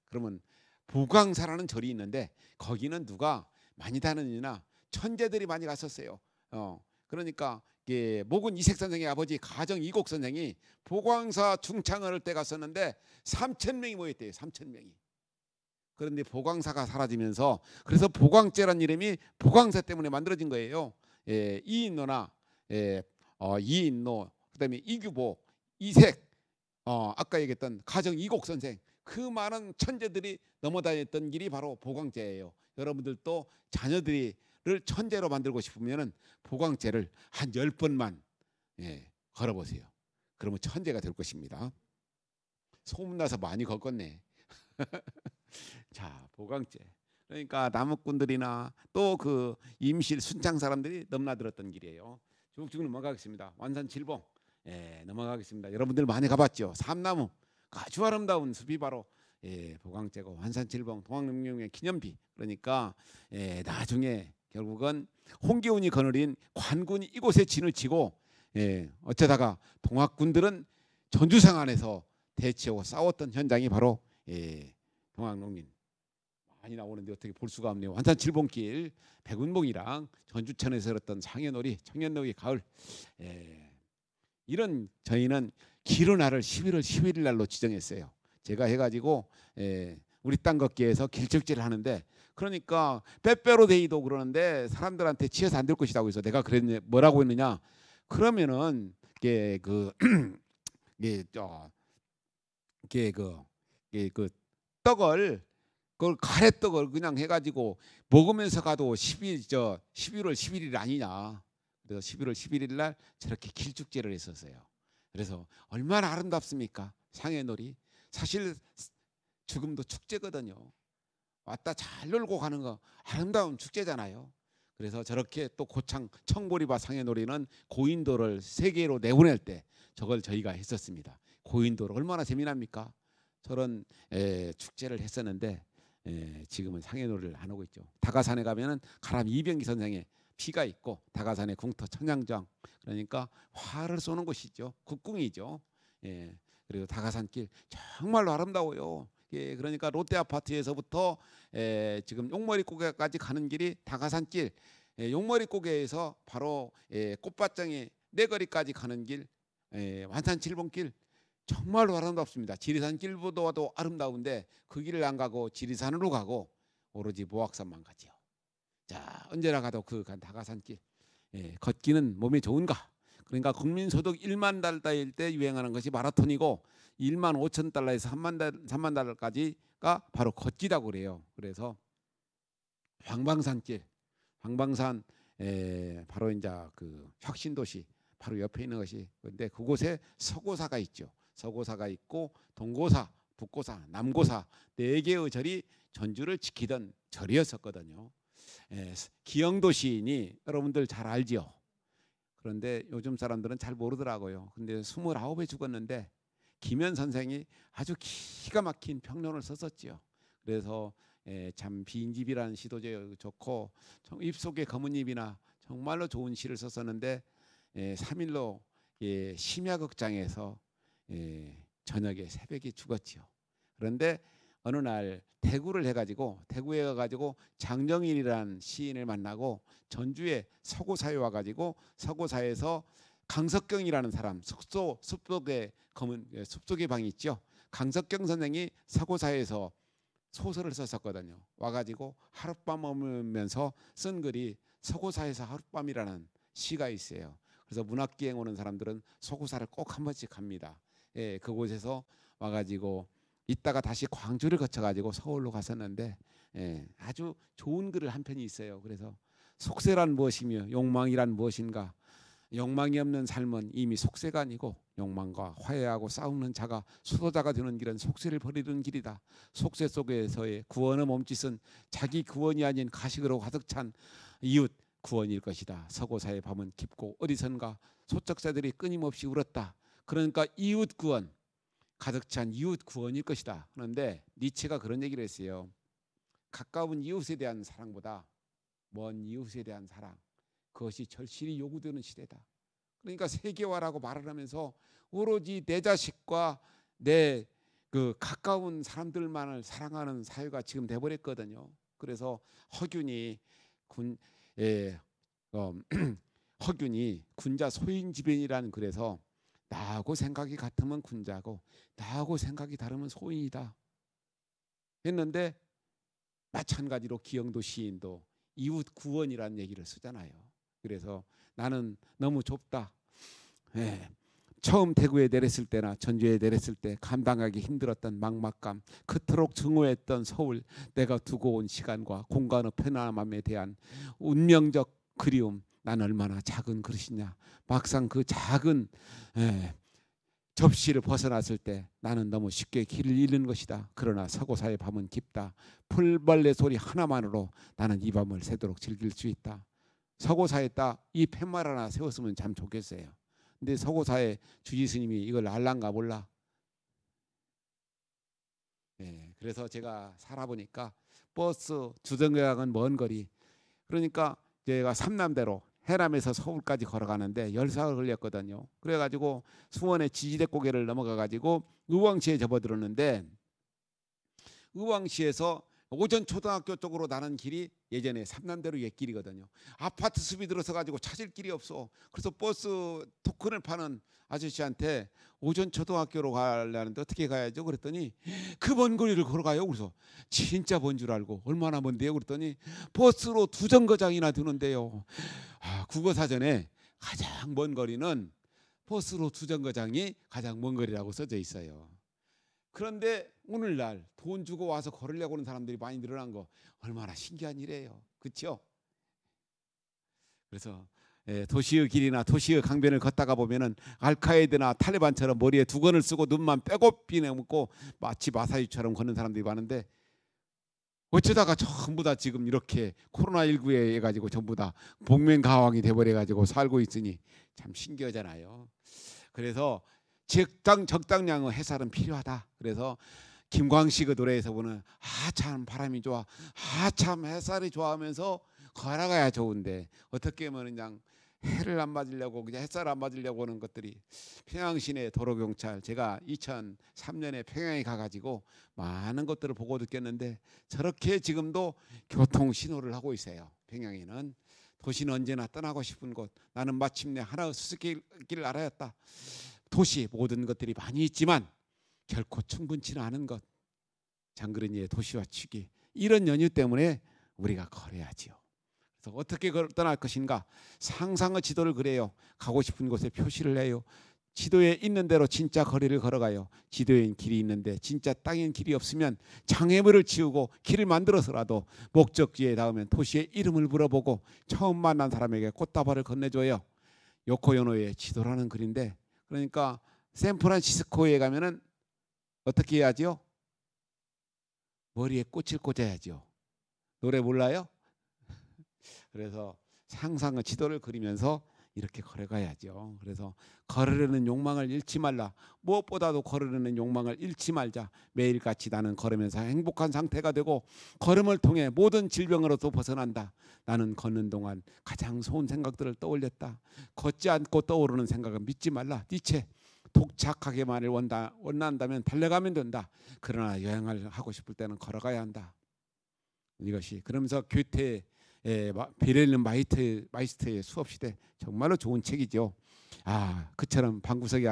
그러면 보광사라는 절이 있는데 거기는 누가 많이 다니느냐? 천재들이 많이 갔었어요. 그러니까 목은 이색 선생의 아버지 가정 이곡 선생이 보광사 중창을 때 갔었는데 3,000명이 모였대요. 3,000명이. 그런데 보광사가 사라지면서 그래서 보광제란 이름이 보광사 때문에 만들어진 거예요. 이인노나 이인노, 그다음에 이규보, 이색, 아까 얘기했던 가정 이곡 선생, 그 많은 천재들이 넘어다녔던 길이 바로 보광제예요. 여러분들도 자녀들을 천재로 만들고 싶으면은 보광제를 한 10번만 걸어보세요. 그러면 천재가 될 것입니다. 소문나서 많이 걷겠네. 자, 보광제. 그러니까 남욱군들이나 또 그 임실 순창 사람들이 넘나들었던 길이에요. 쭉쭉 넘어가겠습니다. 완산칠봉 넘어가겠습니다. 여러분들 많이 가봤죠? 삼나무 아주 아름다운 숲이 바로 보광제고, 완산칠봉 동학농민의 기념비. 그러니까 나중에 결국은 홍기훈이 거느린 관군이 이곳에 진을 치고 어쩌다가 동학군들은 전주성 안에서 대치하고 싸웠던 현장이 바로 동학농민. 많이 나오는데 어떻게 볼 수가 없네요. 완산칠봉길, 백운봉이랑 전주천에서 열었던 상해놀이, 청년놀이 가을. 이런 저희는 길의 날을 11월 11일 날로 지정했어요. 제가 해가지고 우리 땅 걷기에서 길축제를 하는데, 그러니까 빼빼로데이도 그러는데 사람들한테 치여서 안 될 것이라고 해서 내가 그랬냐, 뭐라고 했느냐? 그러면은 이게 그 떡을, 그걸 가래떡을 그냥 해가지고 먹으면서 가도 11월 11일 아니냐. 그래서 11월 11일 날 저렇게 길축제를 했었어요. 그래서 얼마나 아름답습니까? 상해놀이. 사실 죽음도 축제거든요. 왔다 잘 놀고 가는 거 아름다운 축제잖아요. 그래서 저렇게 또 고창 청보리바 상해놀이는 고인도를 세계로 내보낼 때 저걸 저희가 했었습니다. 고인도를 얼마나 재미납니까? 저런 축제를 했었는데 지금은 상해놀이를 안 하고 있죠. 다가산에 가면은 가람 이병기 선생의 피가 있고, 다가산의 궁터 천양정, 그러니까 화를 쏘는 곳이죠. 국궁이죠. 그리고 다가산길 정말로 아름다워요. 그러니까 롯데아파트에서부터 지금 용머리고개까지 가는 길이 다가산길, 용머리고개에서 바로 꽃밭장의 내거리까지 가는 길, 완산칠봉길 정말로 아름답습니다. 지리산길보다도 아름다운데 그 길을 안 가고 지리산으로 가고 오로지 모악산만 가지요. 자, 언제나 가도 그 다가산길 걷기는 몸에 좋은가? 그러니까 국민소득 1만 달러일 때 유행하는 것이 마라톤이고 1만 5천 달러에서 3만 달러까지가 바로 걷기라고 그래요. 그래서 황방산길, 황방산 바로 이제 그 혁신도시 바로 옆에 있는 것이, 그런데 그곳에 서고사가 있죠. 서고사가 있고 동고사, 북고사, 남고사 4개의 절이 전주를 지키던 절이었었거든요. 기영도 시인이 여러분들 잘 알지요. 그런데 요즘 사람들은 잘 모르더라고요. 근데 29에 죽었는데 김현 선생이 아주 기가 막힌 평론을 썼었지요. 그래서 참 빈집이라는 시도 좋고, 입속의 검은잎이나 정말로 좋은 시를 썼었는데 3일로 심야극장에서 저녁에 새벽에 죽었지요. 그런데 어느 날 대구에 가가지고 장정일이라는 시인을 만나고 전주에 서고사에 와가지고 서고사에서 강석경이라는 사람, 숲속의 방이 있죠. 강석경 선생이 서구사에서 소설을 썼었거든요. 와가지고 하룻밤 머물면서 쓴 글이 서구사에서 하룻밤이라는 시가 있어요. 그래서 문학기행 오는 사람들은 서구사를 꼭 한 번씩 갑니다. 예, 그곳에서 와가지고 있다가 다시 광주를 거쳐가지고 서울로 갔었는데, 예, 아주 좋은 글을 한 편이 있어요. 그래서 속세란 무엇이며 욕망이란 무엇인가. 욕망이 없는 삶은 이미 속세가 아니고 욕망과 화해하고 싸우는 자가 수도자가 되는 길은 속세를 버리는 길이다. 속세 속에서의 구원의 몸짓은 자기 구원이 아닌 가식으로 가득 찬 이웃 구원일 것이다. 서고사의 밤은 깊고 어디선가 소쩍새들이 끊임없이 울었다. 그러니까 이웃 구원, 가득 찬 이웃 구원일 것이다. 그런데 니체가 그런 얘기를 했어요. 가까운 이웃에 대한 사랑보다 먼 이웃에 대한 사랑, 그것이 절실히 요구되는 시대다. 그러니까 세계화라고 말을 하면서 오로지 내 자식과 내 그 가까운 사람들만을 사랑하는 사회가 지금 돼버렸거든요. 그래서 허균이 허균이 군자 소인지변이라는 글에서 나하고 생각이 같으면 군자고 나하고 생각이 다르면 소인이다 했는데, 마찬가지로 기영도 시인도 이웃 구원이라는 얘기를 쓰잖아요. 그래서 나는 너무 좁다. 예. 처음 대구에 내렸을 때나 전주에 내렸을 때 감당하기 힘들었던 막막감, 그토록 증오했던 서울, 내가 두고 온 시간과 공간의 편안함에 대한 운명적 그리움, 난 얼마나 작은 그릇이냐. 막상 그 작은 접시를 벗어났을 때 나는 너무 쉽게 길을 잃는 것이다. 그러나 서고사의 밤은 깊다. 풀벌레 소리 하나만으로 나는 이 밤을 새도록 즐길 수 있다. 서고사에 딱 이 팻말 하나 세웠으면 참 좋겠어요. 근데 서고사의 주지 스님이 이걸 알란가 몰라. 네, 그래서 제가 살아보니까 버스 주정거장은 먼 거리. 그러니까 제가 삼남대로 해남에서 서울까지 걸어가는데 10시간 걸렸거든요. 그래가지고 수원의 지지대 고개를 넘어가가지고 의왕시에 접어들었는데, 의왕시에서 오전 초등학교 쪽으로 나는 길이 예전에 삼남대로 옛길이거든요. 아파트 숲이 들어서 가지고 찾을 길이 없어. 그래서 버스 토큰을 파는 아저씨한테 오전 초등학교로 가려는데 어떻게 가야죠? 그랬더니 그 먼 거리를 걸어가요. 그래서 진짜 먼 줄 알고 얼마나 먼데요? 그랬더니 버스로 2정거장이나 드는데요. 국어사전에 가장 먼 거리는 버스로 2정거장이 가장 먼 거리라고 써져 있어요. 그런데 오늘날 돈 주고 와서 걸으려고 하는 사람들이 많이 늘어난 거 얼마나 신기한 일이에요. 그렇죠? 그래서 도시의 길이나 도시의 강변을 걷다가 보면은 알카에드나 탈레반처럼 머리에 두건을 쓰고 눈만 빼곡히 내묻고 마치 마사유처럼 걷는 사람들이 많은데, 어쩌다가 전부 다 지금 이렇게 코로나19에 해가지고 전부 다 복면가왕이 돼버려가지고 살고 있으니 참 신기하잖아요. 그래서 적당량의 해살은 필요하다. 그래서 김광식의 노래에서 보는 참 바람이 좋아, 참 햇살이 좋아하면서 걸어가야 좋은데 어떻게 하면 그냥 해를 안 맞으려고, 그냥 햇살 안 맞으려고 하는 것들이. 평양시내 도로경찰, 제가 2003년에 평양에 가가지고 많은 것들을 보고 느꼈는데 저렇게 지금도 교통 신호를 하고 있어요. 평양에는 도시는 언제나 떠나고 싶은 곳, 나는 마침내 하나의 수수께끼를 알아였다. 도시 모든 것들이 많이 있지만 결코 충분치는 않은 것. 장그러니의 도시와 취기, 이런 연유 때문에 우리가 걸어야지요. 그래서 어떻게 떠날 것인가? 상상의 지도를 그려요. 가고 싶은 곳에 표시를 해요. 지도에 있는 대로 진짜 거리를 걸어가요. 지도엔 길이 있는데 진짜 땅엔 길이 없으면 장애물을 치우고 길을 만들어서라도 목적지에 닿으면 도시의 이름을 물어보고 처음 만난 사람에게 꽃다발을 건네줘요. 요코요노의 지도라는 글인데, 그러니까 샌프란시스코에 가면은 어떻게 해야죠? 머리에 꽃을 꽂아야죠. 노래 몰라요? 그래서 상상의 지도를 그리면서 이렇게 걸어가야죠. 그래서 걸으려는 욕망을 잃지 말라. 무엇보다도 걸으려는 욕망을 잃지 말자. 매일같이 나는 걸으면서 행복한 상태가 되고 걸음을 통해 모든 질병으로도 벗어난다. 나는 걷는 동안 가장 좋은 생각들을 떠올렸다. 걷지 않고 떠오르는 생각은 믿지 말라. 니체. 독착하게만을 원한다면 달려가면 된다. 그러나 여행을 하고 싶을 때는 걸어가야 한다. 이것이 그러면서 괴테의 베를린 마이스트의 수업시대, 정말로 좋은 책이죠. 그처럼 방구석에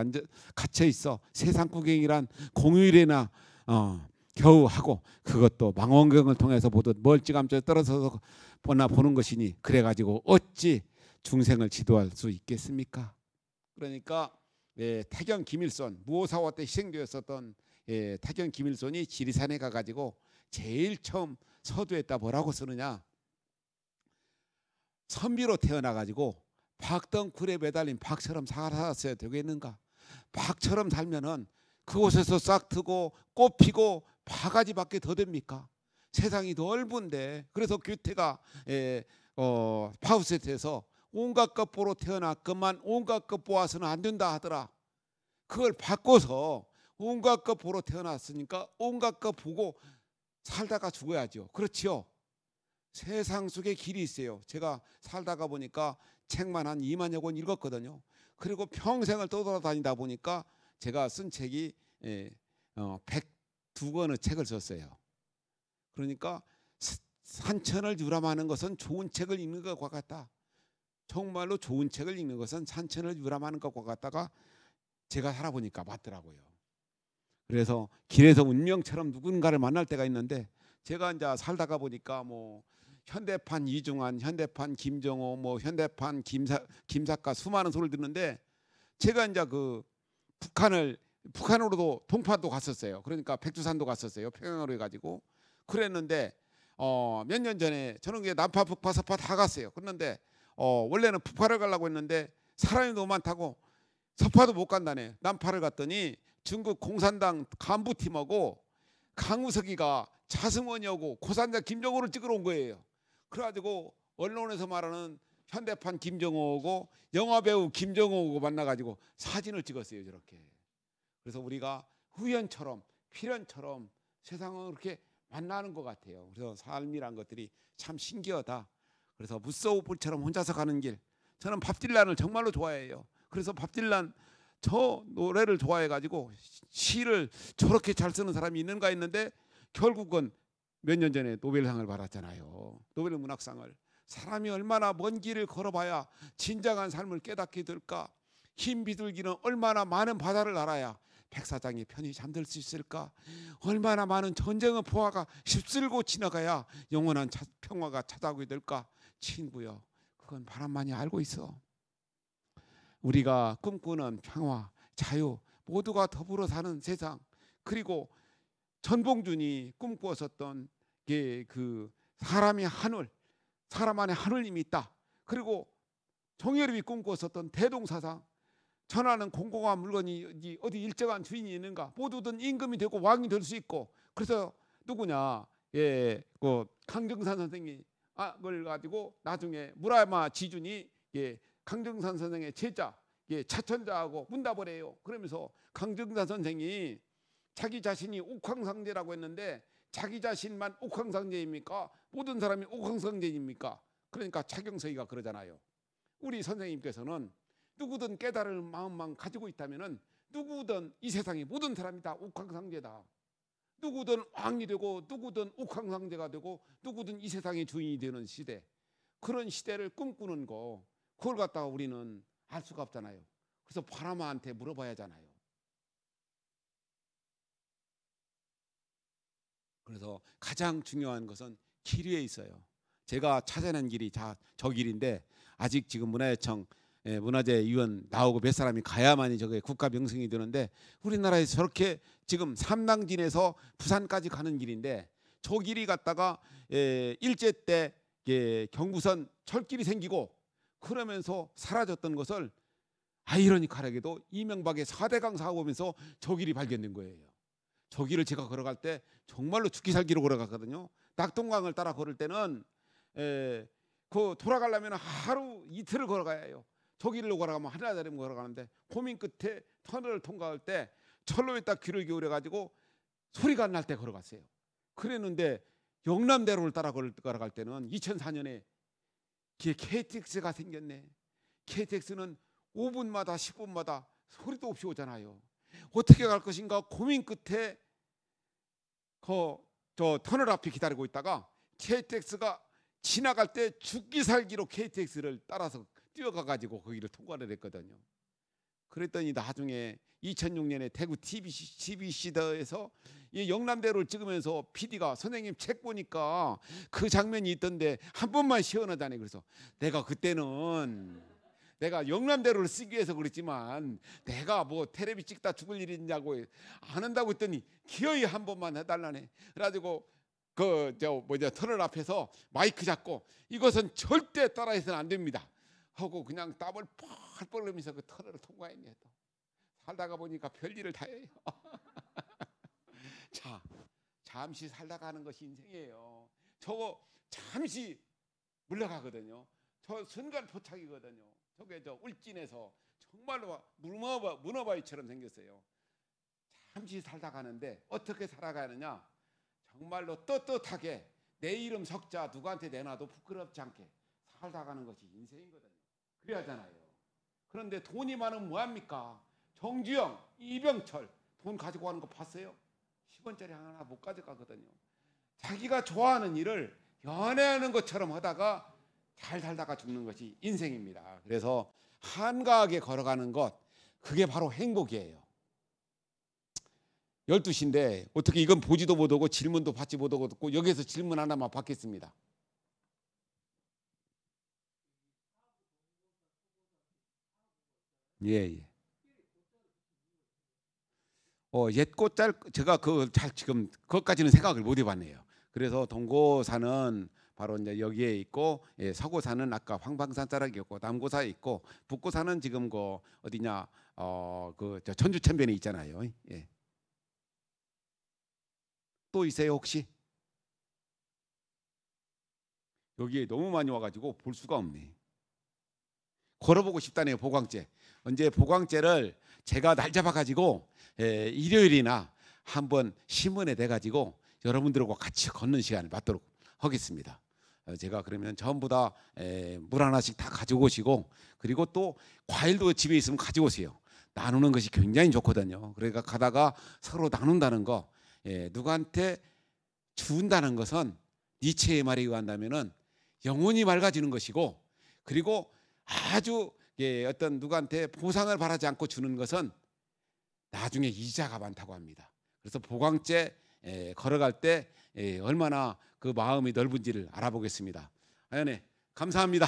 갇혀 있어 세상 구경이란 공휴일에나 겨우 하고, 그것도 망원경을 통해서 보듯 멀찌감치 떨어져서 보는 것이니, 그래가지고 어찌 중생을 지도할 수 있겠습니까? 그러니까 태경 김일손, 무오사화 때 희생되었었던 태경 김일손이 지리산에 가가지고 제일 처음 서두에다 뭐라고 쓰느냐, 선비로 태어나가지고 박덩굴에 매달린 박처럼 살았어야 되겠는가? 박처럼 살면은 그곳에서 싹 트고 꽃 피고 바가지밖에 더 됩니까? 세상이 넓은데. 그래서 규태가 파우스트에서 온갖 것 보러 태어났건만 온갖 것 보아서는 안 된다 하더라. 그걸 바꿔서 온갖 것 보러 태어났으니까 온갖 것 보고 살다가 죽어야죠. 그렇지요? 세상 속에 길이 있어요. 제가 살다가 보니까 책만 한 2만여 권 읽었거든요. 그리고 평생을 떠돌아다니다 보니까 제가 쓴 책이 102권의 책을 썼어요. 그러니까 산천을 유람하는 것은 좋은 책을 읽는 것과 같다. 정말로 좋은 책을 읽는 것은 산천을 유람하는 것과 같다가 제가 살아보니까 맞더라고요. 그래서 길에서 운명처럼 누군가를 만날 때가 있는데, 제가 이제 살다가 보니까 뭐 현대판 이중환, 현대판 김정호, 뭐 현대판 김사과 수많은 소리를 듣는데, 제가 이제 그 북한으로도 동파도 갔었어요. 그러니까 백두산도 갔었어요. 평양으로 해가지고 그랬는데 몇 년 전에 저는 남파, 북파, 서파 다 갔어요. 그런데 원래는 북파를 가려고 했는데 사람이 너무 많다고 서파도 못 간다네. 남파를 갔더니 중국 공산당 간부팀하고 강우석이가 자승원이하고 고산자 김정호를 찍으러 온 거예요. 그래가지고 언론에서 말하는 현대판 김정호하고 영화배우 김정호하고 만나가지고 사진을 찍었어요. 저렇게. 그래서 우리가 우연처럼 필연처럼 세상을 그렇게 만나는 것 같아요. 그래서 삶이란 것들이 참 신기하다. 그래서 무서우불처럼 혼자서 가는 길. 저는 밥 딜란을 정말로 좋아해요. 그래서 밥 딜란 저 노래를 좋아해가지고 시를 저렇게 잘 쓰는 사람이 있는가 했는데, 결국은 몇 년 전에 노벨상을 받았잖아요. 노벨 문학상을. 사람이 얼마나 먼 길을 걸어봐야 진정한 삶을 깨닫게 될까? 흰 비둘기는 얼마나 많은 바다를 알아야 백사장이 편히 잠들 수 있을까? 얼마나 많은 전쟁의 포화가 휩쓸고 지나가야 영원한 평화가 찾아오게 될까? 친구여, 그건 바람만이 알고 있어. 우리가 꿈꾸는 평화, 자유, 모두가 더불어 사는 세상, 그리고 전봉준이 꿈꾸었었던 게 그 사람이 하늘, 사람 안에 하늘님이 있다. 그리고 정여립이 꿈꾸었었던 대동사상, 전하는 공공한 물건이 어디 일정한 주인이 있는가? 모두든 임금이 되고 왕이 될 수 있고. 그래서 누구냐? 그 강정산 선생이 그걸 가지고 나중에 무라야마 지준이 강정산 선생의 제자, 차천자하고 문답을 해요. 그러면서 강정산 선생이 자기 자신이 옥황상제라고 했는데, 자기 자신만 옥황상제입니까? 모든 사람이 옥황상제입니까? 그러니까 차경석이가 그러잖아요. 우리 선생님께서는 누구든 깨달을 마음만 가지고 있다면은 누구든 이 세상의 모든 사람이 다 옥황상제다. 누구든 왕이 되고 누구든 옥황상제가 되고 누구든 이 세상의 주인이 되는 시대, 그런 시대를 꿈꾸는 거, 그걸 갖다가 우리는 알 수가 없잖아요. 그래서 바람아한테 물어봐야 하잖아요. 그래서 가장 중요한 것은 길 위에 있어요. 제가 찾아낸 길이 저 길인데, 아직 지금 문화예청 문화재위원 나오고 몇 사람이 가야만이 저게 국가 명승이 되는데, 우리나라에서 저렇게 지금 삼당진에서 부산까지 가는 길인데, 저 길이 갔다가 일제 때 경부선 철길이 생기고 그러면서 사라졌던 것을 아이러니컬하게도 이명박의 4대강 사고 보면서 저 길이 발견된 거예요. 저 길을 제가 걸어갈 때 정말로 죽기 살기로 걸어갔거든요. 낙동강을 따라 걸을 때는 그 돌아가려면 하루 이틀을 걸어가야 해요. 저 길로 걸어가면 하나다리면 걸어가는데, 고민 끝에 터널을 통과할 때 철로에 딱 귀를 기울여가지고 소리가 안 날 때 걸어갔어요. 그랬는데 영남대로를 따라 걸어갈 때는 2004년에 KTX가 생겼네. KTX는 5분마다 10분마다 소리도 없이 오잖아요. 어떻게 갈 것인가 고민 끝에 저 터널 앞에 기다리고 있다가 KTX가 지나갈 때 죽기 살기로 KTX를 따라서 뛰어가가지고 거기를 통과를 했거든요. 그랬더니 나중에 2006년에 대구 TV 시대에서 이 영남대로를 찍으면서 PD가 선생님 책 보니까 그 장면이 있던데 한 번만 시원하다네. 그래서 내가 그때는 내가 영남대로를 쓰기 위해서 그랬지만 내가 뭐 텔레비 찍다 죽을 일이냐고 안 한다고 했더니 기어이 한 번만 해달라네. 그래가지고 그 터널 앞에서 마이크 잡고 이것은 절대 따라해서는 안 됩니다 하고 그냥 땀을 펄펄 흘리면서 그 터널을 통과했네. 또 살다가 보니까 별일을 다 해요. 자, 잠시 살다가 하는 것이 인생이에요. 저거 잠시 물러가거든요. 저 순간 포착이거든요. 저게 저 울진에서 정말로 문어바위처럼 생겼어요. 잠시 살다가 하는데 어떻게 살아가느냐? 정말로 떳떳하게 내 이름 석자 누구한테 내놔도 부끄럽지 않게 살다가는 것이 인생이거든요. 그래야 하잖아요. 그런데 돈이 많으면 뭐합니까? 정주영, 이병철 돈 가지고 가는 거 봤어요? 10원짜리 하나 못 가져가거든요. 자기가 좋아하는 일을 연애하는 것처럼 하다가 잘 살다가 죽는 것이 인생입니다. 그래서 한가하게 걸어가는 것, 그게 바로 행복이에요. 12시인데 어떻게 이건 보지도 못하고 질문도 받지 못하고 여기에서 질문 하나만 받겠습니다. 예. 옛꽃 제가 지금 그것까지는 생각을 못 해봤네요. 그래서 동고사는 바로 이제 여기에 있고, 예, 서고사는 아까 황방산 자락이었고, 남고사에 있고, 북고사는 지금 그 어디냐, 저 천주천변에 있잖아요. 예. 또 있어요 혹시? 여기에 너무 많이 와가지고 볼 수가 없네. 걸어보고 싶다네요. 보광제. 언제 보광제를 제가 날 잡아가지고 일요일이나 한번 신문에 내가지고 여러분들하고 같이 걷는 시간을 갖도록 하겠습니다. 제가 그러면 전부 다 물 하나씩 다 가지고 오시고, 그리고 또 과일도 집에 있으면 가지고 오세요. 나누는 것이 굉장히 좋거든요. 그러니까 가다가 서로 나눈다는 거, 누구한테 준다는 것은 니체의 말에 의한다면은 영혼이 맑아지는 것이고, 그리고 아주 어떤 누구한테 보상을 바라지 않고 주는 것은 나중에 이자가 많다고 합니다. 그래서 보광제 걸어갈 때 얼마나 그 마음이 넓은지를 알아보겠습니다. 아연에 감사합니다.